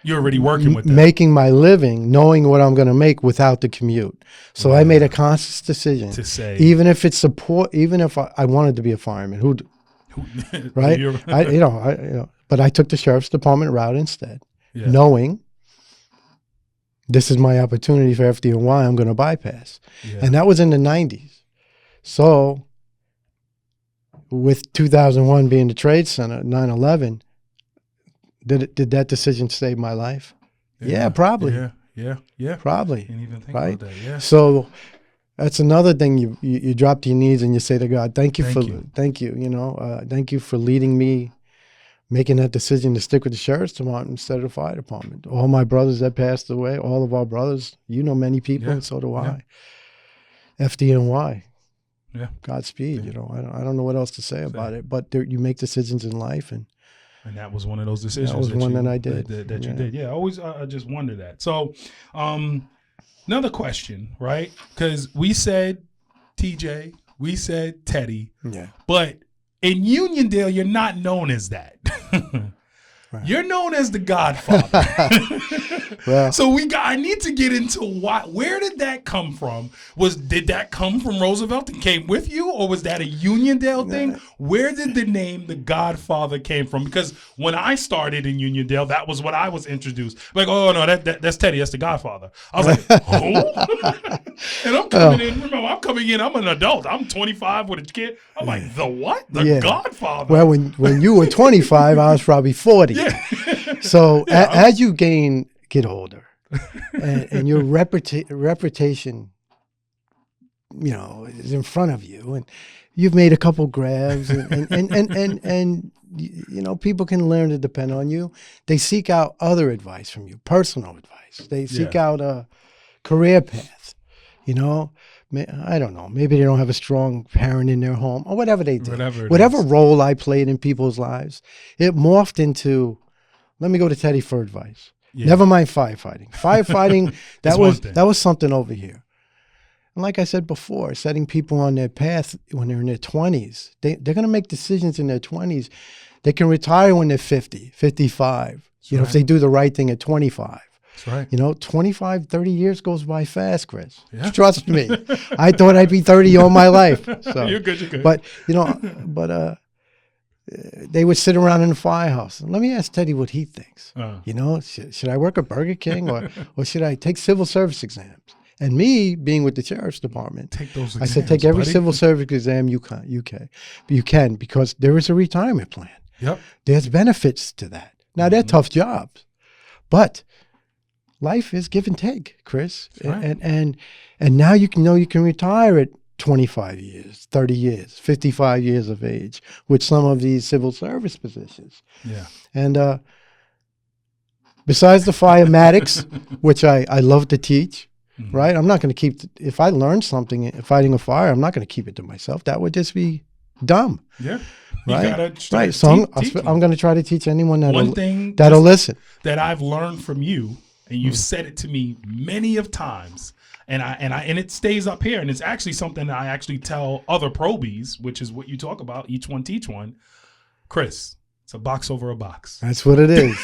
You're already working with them.
Making my living, knowing what I'm going to make without the commute. So I made a conscious decision
to say,
even if it's support, even if I wanted to be a fireman, right? But I took the sheriff's department route instead, knowing this is my opportunity for FDNY. I'm going to bypass, and that was in the 90s. So with 2001 being the trade center, 9/11. Did that decision save my life? Yeah, probably.
Yeah.
Probably.
Didn't even think
right?
about that. Yeah.
So that's another thing. You drop to your knees and you say to God, thank you. Thank you for leading me, making that decision to stick with the sheriff's department instead of the fire department. All my brothers that passed away, all of our brothers, many people, and so do I. FDNY. Yeah. Godspeed. I don't know what else to say about it, but you make decisions in life, and
that was one of those decisions.
That was one that I did.
That you did. Yeah, I just wondered that. So, another question, right? Because we said TJ, we said Teddy.
Yeah.
But in Uniondale, you're not known as that. Right. You're known as the Godfather.
Well,
so I need to get into where did that come from? Did that come from Roosevelt and came with you, or was that a Uniondale thing? Where did the name the Godfather came from? Because when I started in Uniondale, that was what I was introduced. Like, oh no, that's Teddy, that's the Godfather. I was like, who? And I'm coming in. Remember, I'm an adult. I'm 25 with a kid. I'm like, the what? The Godfather.
Well, when you were 25, I was probably 40. Yeah. So as you get older, and your reputation, is in front of you, and you've made a couple grabs, and people can learn to depend on you. They seek out other advice from you, personal advice. They seek out a career path. I don't know. Maybe they don't have a strong parent in their home or whatever they did. Whatever role I played in people's lives, it morphed into, let me go to Teddy for advice. Yeah. Never mind firefighting. Firefighting, that was something over here. And like I said before, setting people on their path when they're in their 20s. They're going to make decisions in their 20s. They can retire when they're 50, 55. If they do the right thing at 25.
That's right.
25, 30 years goes by fast, Chris. Yeah. Trust me. I thought I'd be 30 all my life. So,
you're good.
But, they would sit around in the firehouse. Let me ask Teddy what he thinks. Should I work at Burger King or should I take civil service exams? And me, being with the sheriff's department,
take those exams,
I said, take every civil service exam you can, because there is a retirement plan.
Yep.
There's benefits to that. Now, they're tough jobs, but life is give and take, Chris. Right. And now you can retire at 25 years, 30 years, 55 years of age with some of these civil service positions.
Yeah.
And besides the firematics, which I love to teach, right? I'm not going to if I learn something fighting a fire, I'm not going to keep it to myself. That would just be dumb.
Yeah.
Right. So I'm going to try to teach anyone that'll listen.
That I've learned from you, and you've said it to me many of times, and it stays up here, and it's actually something that I actually tell other probies, which is what you talk about, each one teach one. Chris, it's a box over a box.
That's what it is.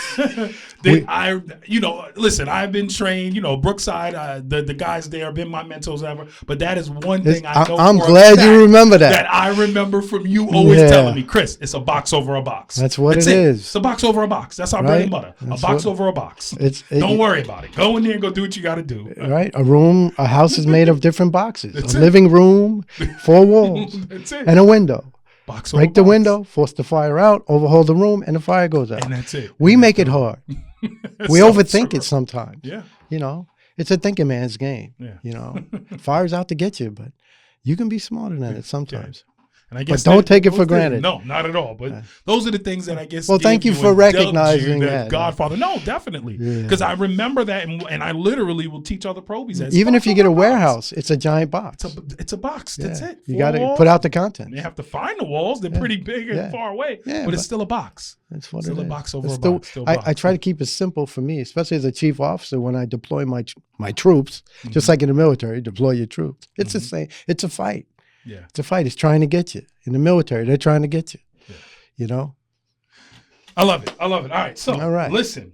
Listen, I've been trained, Brookside, the guys there have been my mentors ever, but that is one thing I know.
I'm glad you remember that.
That I remember from you always telling me, Chris, it's a box over a box.
That's what it is.
It's a box over a box. That's our bread and butter. A box over a box. Don't worry about it. Go in there and go do what you got to do.
Right. A house is made of different boxes. Living room, 4 walls, and a window. Break the window, force the fire out, overhaul the room, and the fire goes out.
And that's it.
We make it hard. We overthink it sometimes.
Yeah.
It's a thinking man's game.
Yeah.
Fire's out to get you, but you can be smarter than it sometimes.
And I guess
But don't take it
those
for
things-
granted.
No, not at all. But those are the things that I guess.
Well, thank
gave
you for
and dealt
recognizing
you
that.
Godfather. No, definitely.
Yeah.
Because I remember that, and I literally will teach other probies that.
Even if you get a
box.
warehouse, it's a giant box.
It's a box. That's
Yeah.
it.
You
4
got to
walls.
put out the content.
You have to find the walls. They're pretty big and
Yeah.
far away.
Yeah,
but it's
but-
still a box.
That's what
Still
it
a
is.
box over
It's
a
still-
box. Still a box.
I try to keep it simple for me, especially as a chief officer. When I deploy my troops, just like in the military, deploy your troops. It's the same. It's a fight.
Yeah.
It's a fight. It's trying to get you. In the military, they're trying to get you.
Yeah.
You know.
I love it. All right. So,
All right.
listen,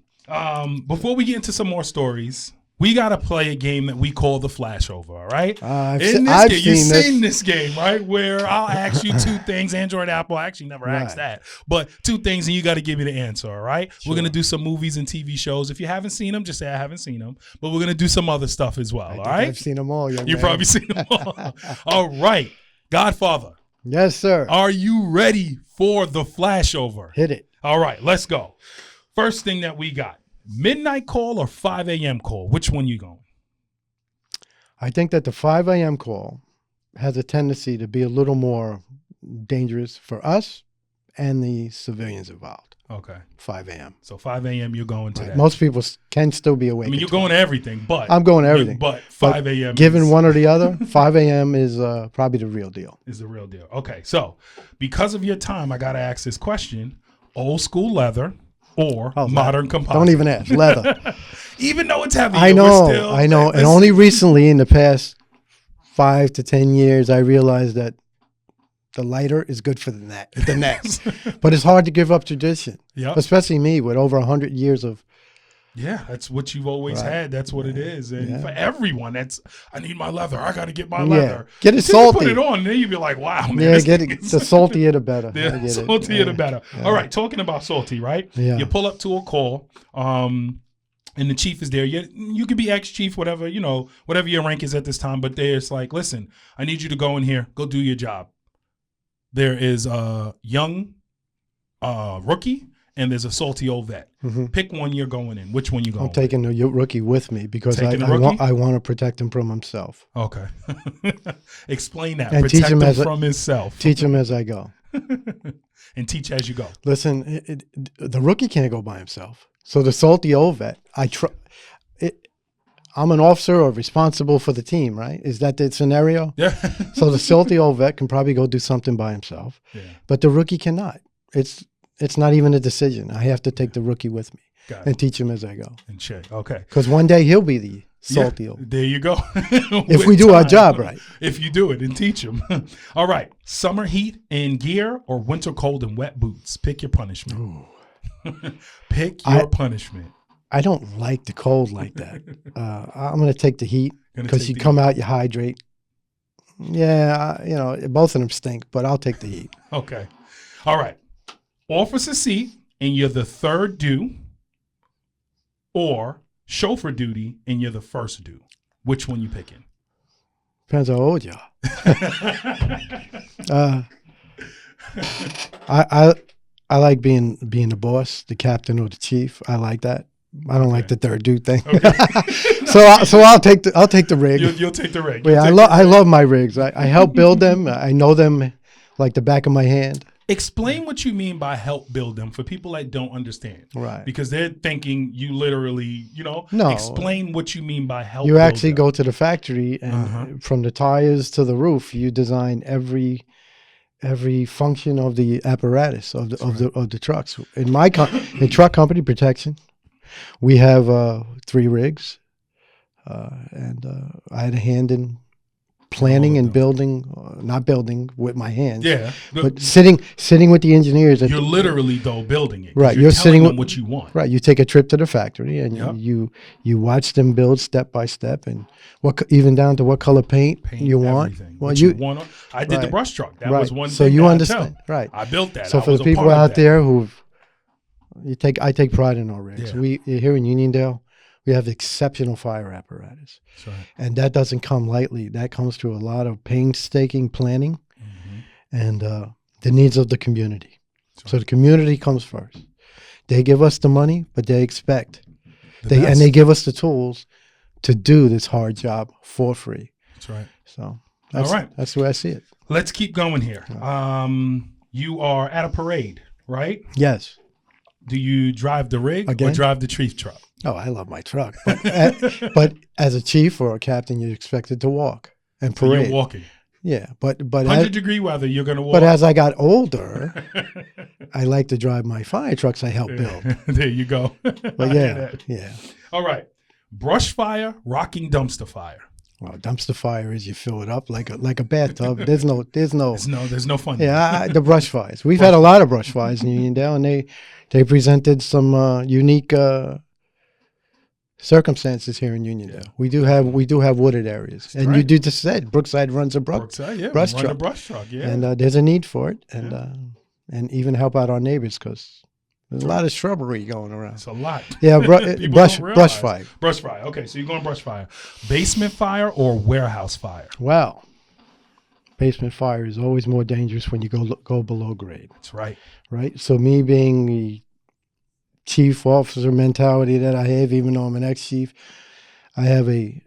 before we get into some more stories, we got to play a game that we call the flashover, all right?
I've
In
se- I've
this game, you've
seen this.
seen this game, right? Where I'll ask you 2 things, Android, Apple. I actually never asked
Right.
that. But 2 things, and you got to give me the answer, all right?
Sure.
We're going to do some movies and TV shows. If you haven't seen them, just say I haven't seen them. But we're going to do some other stuff as well, all right?
I've seen them all. Young
You've
man.
probably seen them all. All right. Godfather,
Yes, sir.
are you ready for the flashover?
Hit it.
All right, let's go. First thing that we got, midnight call or 5 a.m. call? Which one you going?
I think that the 5 a.m. call has a tendency to be a little more dangerous for us and the civilians involved.
Okay.
5 a.m.
So 5 a.m. you're going to
Right.
that.
Most people can still be awake.
I mean,
at
you're
12.
going to everything, but
I'm going to everything.
But 5 a.m.
Given
is,
one or the other, 5 a.m. is probably the real deal.
is the real deal. Okay, so because of your time, I got to ask this question: old school leather or
How's that?
modern composite?
Don't even ask. Leather.
Even though it's heavy,
I
we're
know.
still-
I know. And
this-
only recently, in the past 5 to 10 years, I realized that the lighter is good for the next. But it's hard to give up tradition,
Yep.
especially me with over 100 years of.
Yeah, that's what you've always
Right.
had. That's what it is. And
Yeah.
for everyone, I need my leather. I got to get my
Yeah.
leather.
Get it
Until you
salty.
put it on, then you'd be like, wow, man.
Yeah,
this
get
thing
it.
is-
The saltier, the better. I
Yeah,
get it.
saltier the
Yeah.
better.
Yeah.
All right, talking about salty, right?
Yeah.
You pull up to a call, and the chief is there. You could be ex-chief, whatever, whatever your rank is at this time, but there's like, listen, I need you to go in here, go do your job. There is a young rookie, and there's a salty old vet.
Mhm.
Pick one you're going in. Which one you going
I'm taking the rookie with me because I
Taking the rookie?
want to protect him from himself.
with? Okay. Explain that.
And
Protect
teach him
him
as a-
from himself.
Teach him as I go.
And teach as you go.
Listen, the rookie can't go by himself. So the salty old vet, I'm an officer or responsible for the team, right? Is that the scenario?
Yeah.
So the salty old vet can probably go do something by himself,
Yeah.
but the rookie cannot. It's not even a decision. I have to take the rookie with me
Got it.
and teach him as I go.
And check. Okay.
Because one day he'll be the
Yeah,
salty old.
there you go.
If we do our job right.
If you do it and teach them. All right. Summer heat in gear or winter cold in wet boots. Pick your punishment. Pick your punishment.
I don't like the cold like that. I'm going to take the heat
Gonna
because
take
you
the
come out, you hydrate. Yeah, both of them stink, but I'll take the heat.
Okay. All right. Officer seat and you're the third due, or chauffeur duty and you're the first due. Which one you picking?
Depends how old you are. I like being the boss, the captain, or the chief. I like that. I don't like the third dude thing. so I'll take the rig.
You'll take the rig.
Yeah, I love my rigs. I help build them. I know them like the back of my hand.
Explain what you mean by help build them for people that don't understand.
Right.
Because they're thinking you literally,
No.
explain what you mean by help
You
build
actually
them.
go to the factory and from the tires to the roof, you design every function of the apparatus of the trucks. In my in truck company protection, we have 3 rigs, and I had a hand in planning and building, not building with my hands,
Yeah.
but sitting with the engineers.
You're literally, though, building it. 'cause
Right,
You're
you're
telling
sitting
them
with-
what you want.
Right, you take a trip to the factory and
Yep.
you watch them build step by step, and even down to what color paint
Paint
you want.
everything.
Well,
What
you
want. I did the
right.
brush truck. That
right.
was one
So
thing
you
that I
understand,
tell.
right?
I built that.
So
I
for
was
the
a
people
part of
out
that.
there I take pride in our rigs.
Yeah.
We here in Uniondale, we have exceptional fire apparatus,
That's right.
and that doesn't come lightly. That comes through a lot of painstaking planning and the needs of the community. So the community comes first. They give us the money, but they expect
The
and they give us the tools to do this hard job for free.
That's right.
So That's,
All right.
That's the way I see it.
Let's keep going here. You are at a parade, right?
Yes.
Do you drive the rig or
Again?
drive the chief truck?
Oh, I love my truck. But as a chief or a captain, you're expected to walk and
So
parade.
you're walking.
Yeah, but
100-degree weather, you're going to walk.
But as I got older, I like to drive my fire trucks I help build.
There you go.
But yeah.
All right. Brush fire, rocking dumpster fire.
Well, dumpster fire is you fill it up like a bathtub. There's no.
There's no fun.
Yeah, the brush fires. We've had a lot of brush fires in Uniondale, and they presented some unique circumstances here in Uniondale. We do have wooded areas,
That's
and
right.
you do just said Brookside runs a
Brookside, yeah,
brush
run
truck.
a brush truck, yeah.
And there's a need for it, and even help out our neighbors because there's a lot of shrubbery going around.
It's a lot.
Yeah,
People
brush
don't realize.
fire.
Brush fire. Okay, so you're going brush fire. Basement fire or warehouse fire?
Well, basement fire is always more dangerous when you go below grade.
That's right.
Right. So me being the chief officer mentality that I have, even though I'm an ex-chief, I have a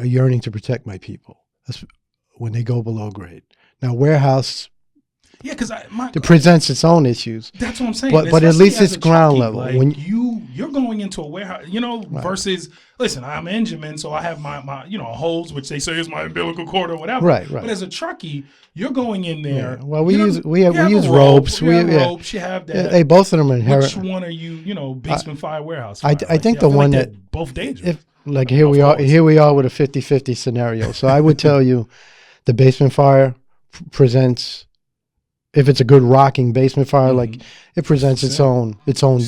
yearning to protect my people. That's when they go below grade. Now, warehouse
Yeah, because
it presents its own issues.
That's what I'm saying.
But at
Especially
least
as
it's
a
ground
truckie,
level.
Like
When
you're going into a warehouse, versus listen, I'm an engineman, so I have my holes, which they say is my umbilical cord or whatever.
Right.
But as a truckie, you're going in there.
Yeah. Well, we use
a
ropes.
You have ropes. You have that.
Yeah, hey, both of them are inherent.
Which one are you? Basement fire, warehouse fire.
I think the
feel
one
like
that
they're both dangerous.
Here we are with a 50-50 scenario. So I would tell you, the basement fire presents. If it's a good rocking basement fire, like it presents its own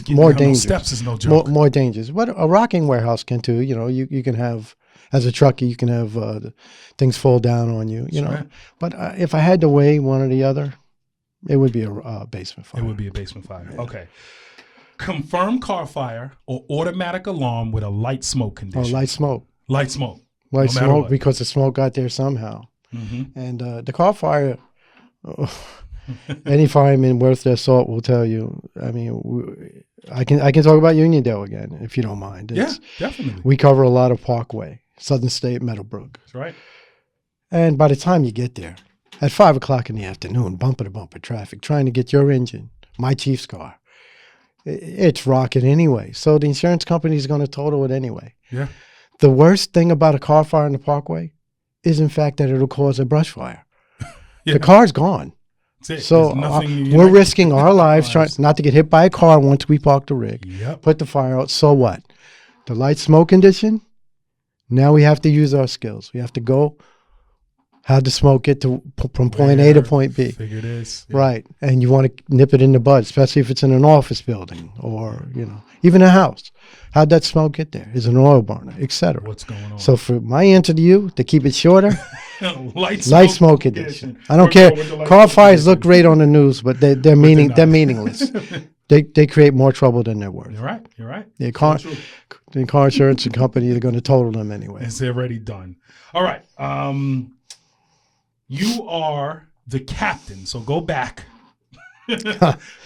more dangers.
Steps is no joke.
More dangers. What a rocking warehouse can do, you can have, as a truckie, you can have things fall down on you, you know.
Right.
But if I had to weigh one or the other, it would be a basement fire.
It would be a basement fire. Yeah. Okay. Confirmed car fire or automatic alarm with a light smoke condition.
Oh, light smoke.
Light smoke.
Light
No matter
smoke
what.
because the smoke got there somehow.
Mm-hmm.
And the car fire. Any fireman worth their salt will tell you. I mean, I can talk about Uniondale again if you don't mind.
Yeah, definitely.
We cover a lot of Parkway, Southern State, Meadowbrook.
That's right.
And by the time you get there, at 5 o'clock in the afternoon, bumper to bumper traffic, trying to get your engine, my chief's car, it's rocking anyway. So the insurance company is going to total it anyway.
Yeah.
The worst thing about a car fire in the Parkway is, in fact, that it'll cause a brush fire.
Yeah.
The car's gone.
That's it.
So
There's nothing
we're risking our lives trying not to get hit by a car once we park the rig,
Yep.
put the fire out. So what? The light smoke condition, now we have to use our skills. We have to go, how to smoke it from point A to point B.
Figure this. Yeah.
Right. And you want to nip it in the bud, especially if it's in an office building or, even a house. How'd that smoke get there? Is it an oil burner, etc.
What's going on?
So for my answer to you, to keep it shorter,
light
smoke condition. I don't care. Car fires look great on the news, but they're meaningless. They create more trouble than they're worth.
You're right.
The car insurance company, they're going to total them anyway.
It's already done. All right. You are the captain, so go back.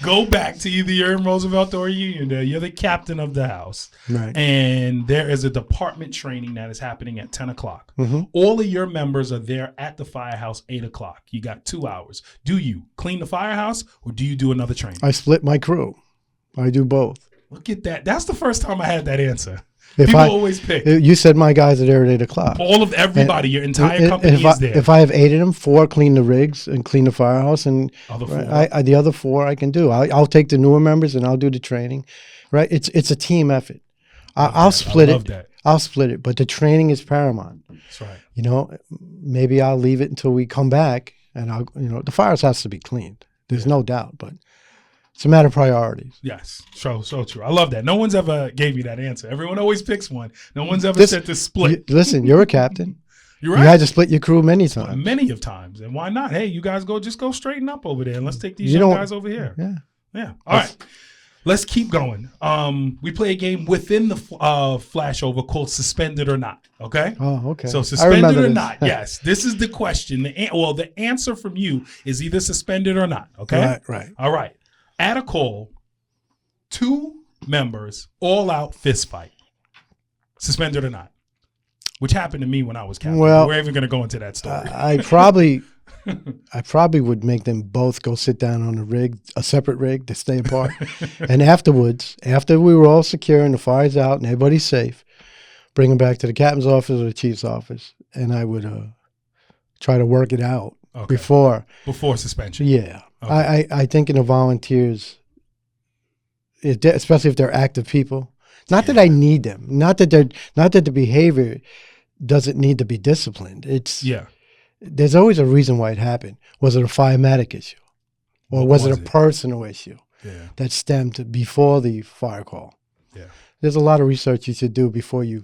Go back to either you're in Roosevelt or Uniondale. You're the captain of the house.
Right.
And there is a department training that is happening at 10 o'clock.
Mm-hmm.
All of your members are there at the firehouse 8 o'clock. You got 2 hours. Do you clean the firehouse or do you do another training?
I split my crew. I do both.
Look at that. That's the first time I had that answer.
If
People always pick.
You said my guys are there at 8 o'clock.
All of everybody, your entire company
if
is there.
If I have 8 of them, 4 clean the rigs and clean the firehouse, and
Other 4.
the other 4 I can do. I'll take the newer members and I'll do the training. Right? It's a team effort. I'll split it.
That.
I'll split it, but the training is paramount.
That's right.
Maybe I'll leave it until we come back, and the firehouse has to be cleaned. There's no doubt, but it's a matter of priorities.
Yes, so true. I love that. No one's ever gave me that answer. Everyone always picks one. No one's ever said to split.
Listen, you're a captain.
You're right.
You had to split your crew many times.
Many of times. And why not? Hey, you guys go straighten up over there and let's take these young guys over here.
Yeah.
All right. Let's keep going. We play a game within the flashover called Suspended or Not. Okay?
Oh, okay.
So suspended or not. Yes. This is the question. The answer from you is either suspended or not. Okay?
Right.
All right. At a call, 2 members all out fist fight. Suspended or not? which happened to me when I was captain.
Well,
We're even going to go into that story.
I probably would make them both go sit down on a rig, a separate rig to stay apart. And afterwards, after we were all secure and the fire's out and everybody's safe, bring them back to the captain's office or the chief's office. And I would try to work it out before
suspension.
Yeah.
Okay.
I think in the volunteers, especially if they're active people, not that I need them, not that the behavior doesn't need to be disciplined. There's always a reason why it happened. Was it a firematic issue? Or was it a personal issue that stemmed before the fire call?
Yeah.
There's a lot of research you should do before you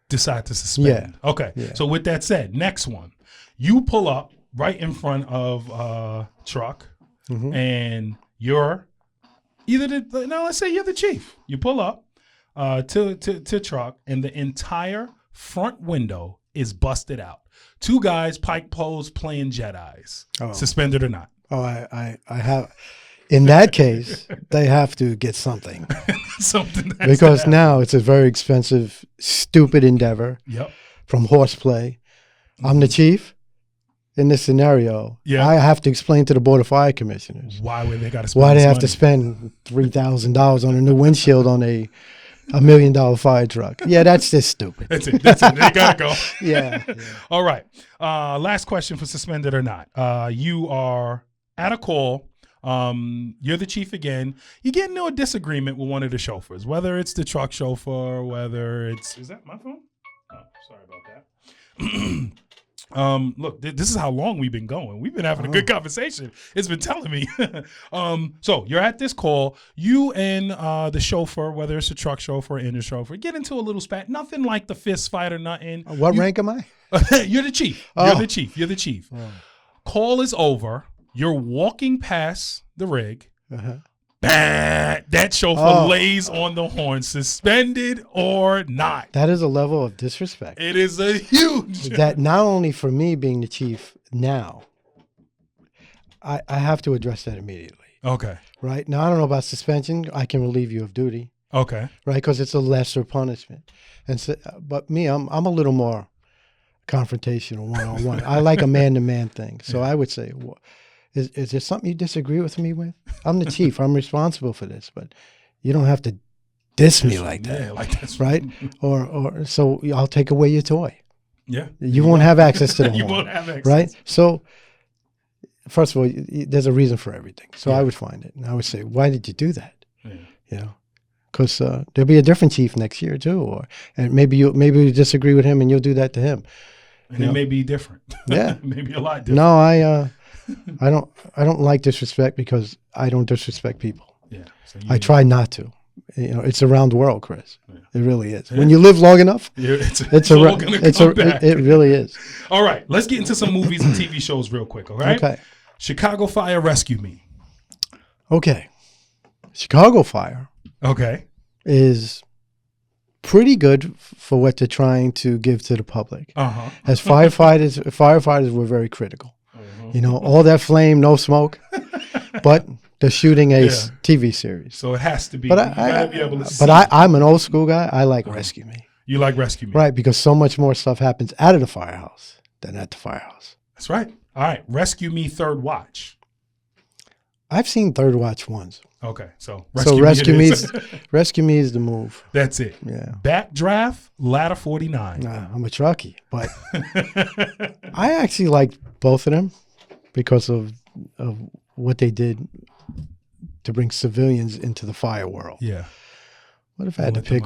decide to suspend.
Yeah.
Okay.
Yeah.
So with that said, next one. You pull up right in front of a truck and you're let's say you're the chief. You pull up to truck and the entire front window is busted out. 2 guys, pike poles, playing Jedis, suspended or not.
Oh, I have. In that case, they have to get something. Because now it's a very expensive, stupid endeavor.
Yep.
From horseplay. I'm the chief. In this scenario, I have to explain to the Board of Fire Commissioners
why they got to spend
why they have
money.
to spend $3,000 on a new windshield on a $1 million fire truck. Yeah, that's just stupid.
That's it. They gotta go.
Yeah.
All right. Last question for suspended or not. You are at a call. You're the chief again. You get into a disagreement with one of the chauffeurs, whether it's the truck chauffeur, whether it's is that my phone? Oh, sorry about that. Look, this is how long we've been going. We've been having a good conversation. It's been telling me. So you're at this call. You and the chauffeur, whether it's a truck chauffeur or engine chauffeur, get into a little spat. Nothing like the fist fight or nothing.
What rank am I?
You're the chief.
Oh.
You're the chief. Oh. Call is over. You're walking past the rig. Bah, that chauffeur lays on the horn, suspended or not.
That is a level of disrespect.
It is a huge.
That not only for me being the chief now, I have to address that immediately.
Okay.
Right? Now, I don't know about suspension. I can relieve you of duty.
Okay.
Right? Because it's a lesser punishment. And so, but me, I'm a little more confrontational one-on-one. I like a man-to-man thing. So I would say, is there something you disagree with me with? I'm the chief. I'm responsible for this, but you don't have to diss me like that.
Yeah, like that's
right. Or so I'll take away your toy.
Yeah.
You won't have access to the horn.
You won't have access.
Right. So first of all, there's a reason for everything. So I would find it, and I would say, why did you do that? Yeah. You know, because there'll be a different chief next year too, and maybe you disagree with him, and you'll do that to him.
And it may be different.
Yeah.
Maybe a lot different.
No, I don't like disrespect because I don't disrespect people. Yeah. So I try not to. You know, it's around the world, Chris. Yeah. It really is. When you live long enough, it really is.
All right, let's get into some movies and TV shows real quick. All right.
Okay.
Chicago Fire, Rescue Me.
Okay. Chicago Fire.
Okay.
Is pretty good for what they're trying to give to the public. As firefighters were very critical. You know, all that flame, no smoke, but they're shooting a TV series.
So it has to be.
But
you gotta be able to see.
But I'm an old school guy. I like Rescue Me.
You like Rescue Me.
Right, because so much more stuff happens out of the firehouse than at the firehouse.
That's right. All right, Rescue Me Third Watch.
I've seen Third Watch once.
Okay, so
Rescue Me is the move.
That's it.
Yeah.
Backdraft, Ladder 49.
Nah, I'm a truckie, but I actually liked both of them because of what they did to bring civilians into the fire world.
Yeah.
What if I had to pick,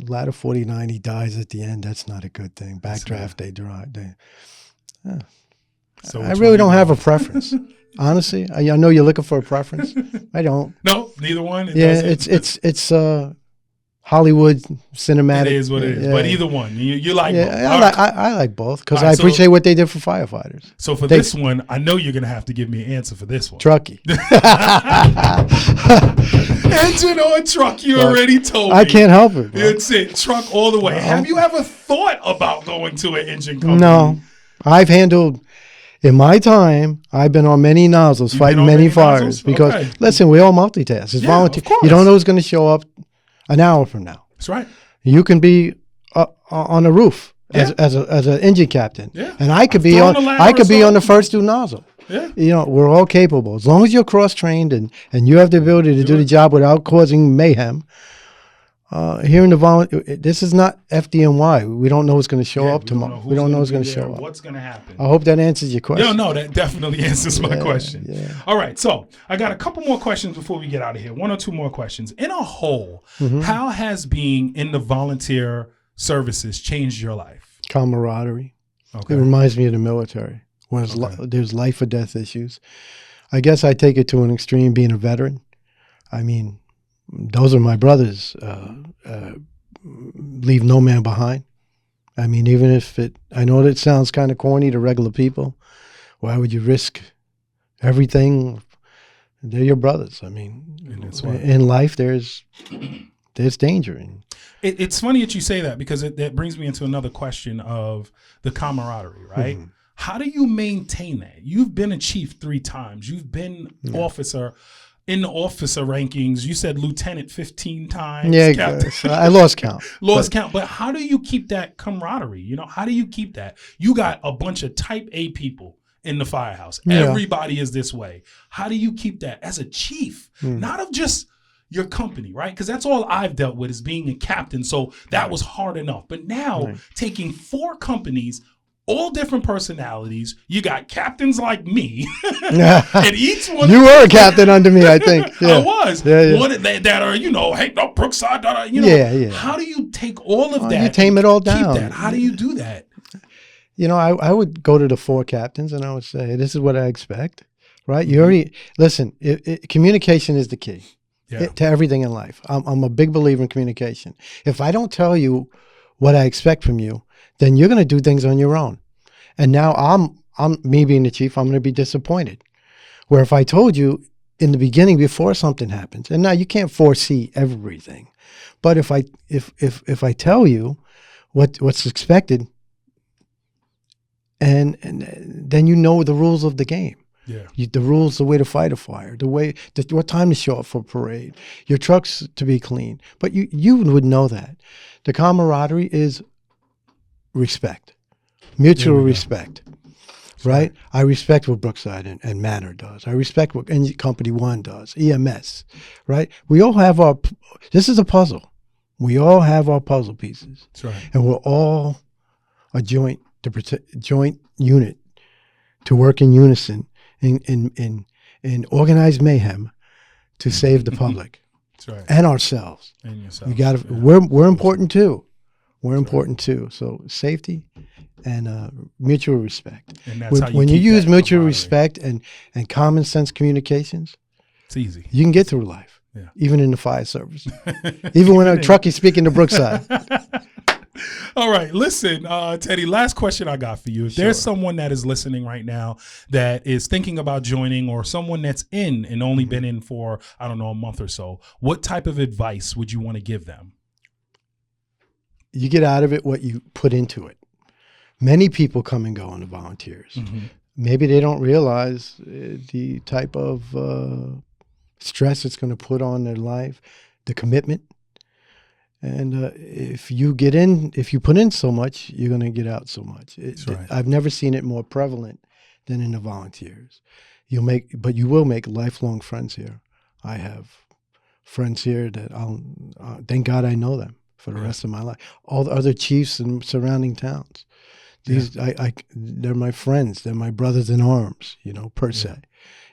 Ladder 49, he dies at the end. That's not a good thing. Backdraft, they drive. So I really don't have a preference. Honestly, I know you're looking for a preference. I don't.
No, neither one.
It's Hollywood cinematic.
It is what it is. But either one, you like both.
I like both because I appreciate what they did for firefighters.
So for this one, I know you're going to have to give me an answer for this one.
Truckie.
Engine or truck, you already told me.
I can't help it. Bro.
It's it. Truck all the way. Have you ever thought about going to an engine company?
No. I've handled... In my time, I've been on many nozzles, fighting many fires. Because, listen, we all multitask. It's volunteer. You don't know who's going to show up an hour from now.
That's right.
You can be on a roof as an engine captain.
Yeah.
And I could
I've
be
thrown
on
a ladder
I could be
or
on the first two nozzle.
Yeah.
You know, we're all capable as long as you're cross trained and you have the ability to do the job without causing mayhem. Here in the this is not FDNY. We don't know what's going to show up tomorrow. We don't know what's going to show up.
What's going to happen?
I hope that answers your question.
No, that definitely answers my question.
Yeah.
All right, so I got a couple more questions before we get out of here. One or two more questions. In a whole, how has being in the volunteer services changed your life?
Camaraderie.
Okay.
It reminds me of the military. When there's life or death issues. I guess I take it to an extreme being a veteran. I mean, those are my brothers. Leave no man behind. I mean, even if I know that sounds kind of corny to regular people. Why would you risk everything? They're your brothers. I mean, in life, there's danger.
It's funny that you say that because that brings me into another question of the camaraderie, right? How do you maintain that? You've been a chief 3 times. You've been officer in the officer rankings. You said lieutenant 15 times.
Yeah, I lost count.
Count. But how do you keep that camaraderie? You know, how do you keep that? You got a bunch of type A people in the firehouse. Yeah. Everybody is this way. How do you keep that as a chief? Not of just your company, right? Because that's all I've dealt with is being a captain. So that was hard enough. But now taking 4 companies, all different personalities. You got captains like me, and each one.
You were a captain under me, I think. Yeah.
I was.
Yeah.
One that are, hey, no, Brookside,
Yeah.
How do you take all of that?
You tame it all down.
Keep that. How do you do that?
You know, I would go to the 4 captains and I would say, this is what I expect, right? You already, listen, communication is the key to everything in life. I'm a big believer in communication. If I don't tell you what I expect from you, then you're going to do things on your own. And now I'm me being the chief, I'm going to be disappointed. Where if I told you in the beginning before something happens, and now you can't foresee everything, but if I tell you what's expected, and then you know the rules of the game. Yeah. The rules, the way to fight a fire, what time to show up for parade, your trucks to be clean. But you would know that. The camaraderie is respect, mutual respect, right? I respect what Brookside and Manor does. I respect what Company 1 does, EMS, right? We all have this is a puzzle. We all have our puzzle pieces. That's right. And we're all a joint unit to work in unison in organized mayhem to save the public. That's right. And ourselves. And yourself. We're important too. We're important too. So safety and mutual respect. And that's when you use mutual respect and common sense communications,
it's easy.
You can get through life. Yeah. Even in the fire service. Even when a truck is speaking to Brookside.
All right. Listen, Teddy, last question I got for you. If there's someone that is listening right now that is thinking about joining, or someone that's in and only been in for, I don't know, a month or so, what type of advice would you want to give them?
You get out of it what you put into it. Many people come and go on the volunteers. Maybe they don't realize the type of stress it's going to put on their life, the commitment. And if you put in so much, you're going to get out so much. Right. I've never seen it more prevalent than in the volunteers. But you will make lifelong friends here. I have friends here that thank God I know them for the rest of my life. All the other chiefs in surrounding towns, they're my friends. They're my brothers in arms, per se,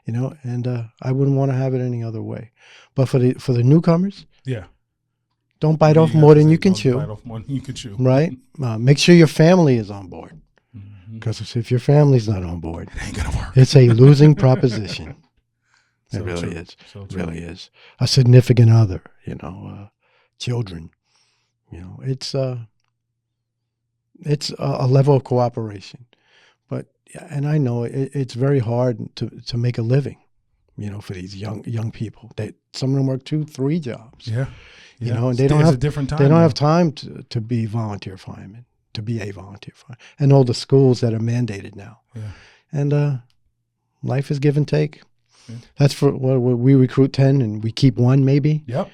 and I wouldn't want to have it any other way. But for the newcomers, don't bite off more than you can chew.
Bite off more than you can chew.
Right? Make sure your family is on board. Because if your family's not on board,
it ain't gonna work.
It's a losing proposition. It
So
really
true.
is.
So
It
true.
really is. A significant other, children. It's a level of cooperation. And I know it's very hard to make a living, for these young people. Some of them work 2-3 jobs.
Yeah.
And they don't have time to be volunteer firemen, to be a volunteer fireman, and all the schools that are mandated now. Yeah. And life is give and take. Yeah. That's for we recruit 10 and we keep 1 maybe.
Yep.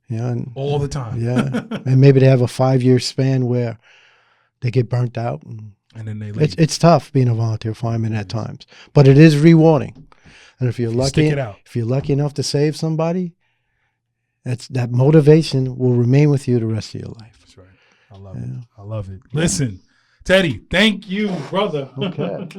Yeah. And
all the time.
Yeah. And maybe they have a 5-year span where they get burnt out.
And then they leave.
It's tough being a volunteer fireman at times, but it is rewarding. And if you're lucky,
stick it out.
if you're lucky enough to save somebody, that motivation will remain with you the rest of your life.
That's right. I love it. I love it. Listen, Teddy, thank you, brother.
Okay.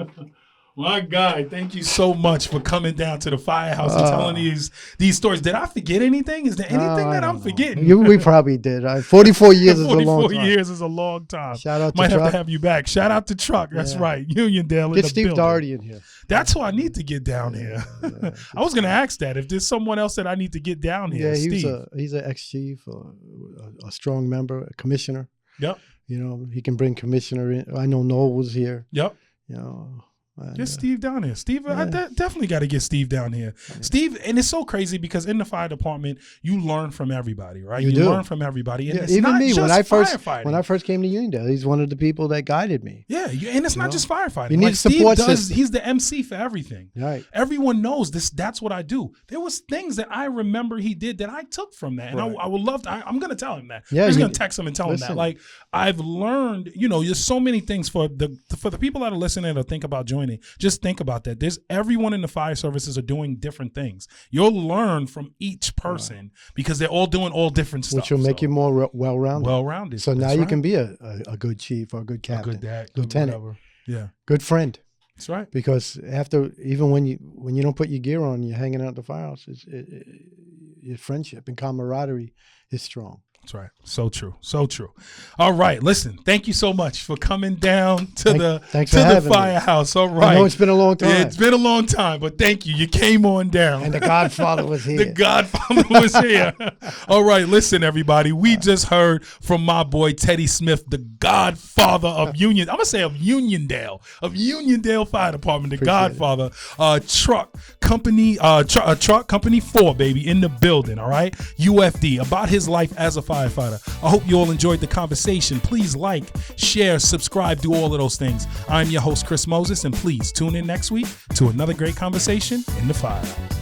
My guy, thank you so much for coming down to the Firehouse and telling these stories. Did I forget anything? Is there anything that I'm forgetting?
We probably did. 44 years is a long
44
time.
years is a long time.
Shout out to
Might have
Truck.
to have you back. Shout out to Truck. That's right. Uniondale in
Get
the
Steve
building.
Doherty in here.
That's who I need to get down here. I was going to ask that. If there's someone else that I need to get down here,
Yeah, he's an ex-chief, a strong member, a commissioner.
Yep.
You know, he can bring commissioner in. I know Noel was here.
Yep.
You know.
Get Steve down here. Steve, I definitely got to get Steve down here. Steve, and it's so crazy because in the fire department, you learn from everybody, right? You learn from everybody. And it's
even
not
me,
just
when I first came to Uniondale, he's one of the people that guided me.
Yeah, and it's not just firefighting.
You need a support system.
He's the MC for everything.
Right.
Everyone knows this. That's what I do. There was things that I remember he did that I took from that. And I would love to, I'm going to tell him that.
Yeah,
I'm just going to text him and tell him that. Like, I've learned, there's so many things for the people that are listening or think about joining, just think about that. There's everyone in the fire services are doing different things. You'll learn from each person because they're all doing all different stuff.
Which will make you more well-rounded.
Well-rounded.
So now you can be a good chief or a good captain,
a good dad,
lieutenant,
whatever. Yeah,
good friend.
That's right.
Because even when you don't put your gear on, you're hanging out at the firehouse. Your friendship and camaraderie is strong.
That's right. So true. So true. All right. Listen, thank you so much for coming down to the Firehouse. All right.
I know it's been a long time.
It's been a long time, but thank you. You came on down.
And the Godfather was here.
The Godfather was here. All right. Listen, everybody. We just heard from my boy Teddy Smith, the Godfather of Union. I'm going to say of Uniondale Fire Department, the Godfather. Truck Company 4, baby, in the building. All right. UFD, about his life as a firefighter. I hope you all enjoyed the conversation. Please like, share, subscribe, do all of those things. I'm your host, Chris Moses, and please tune in next week to another great conversation in the Firehouse.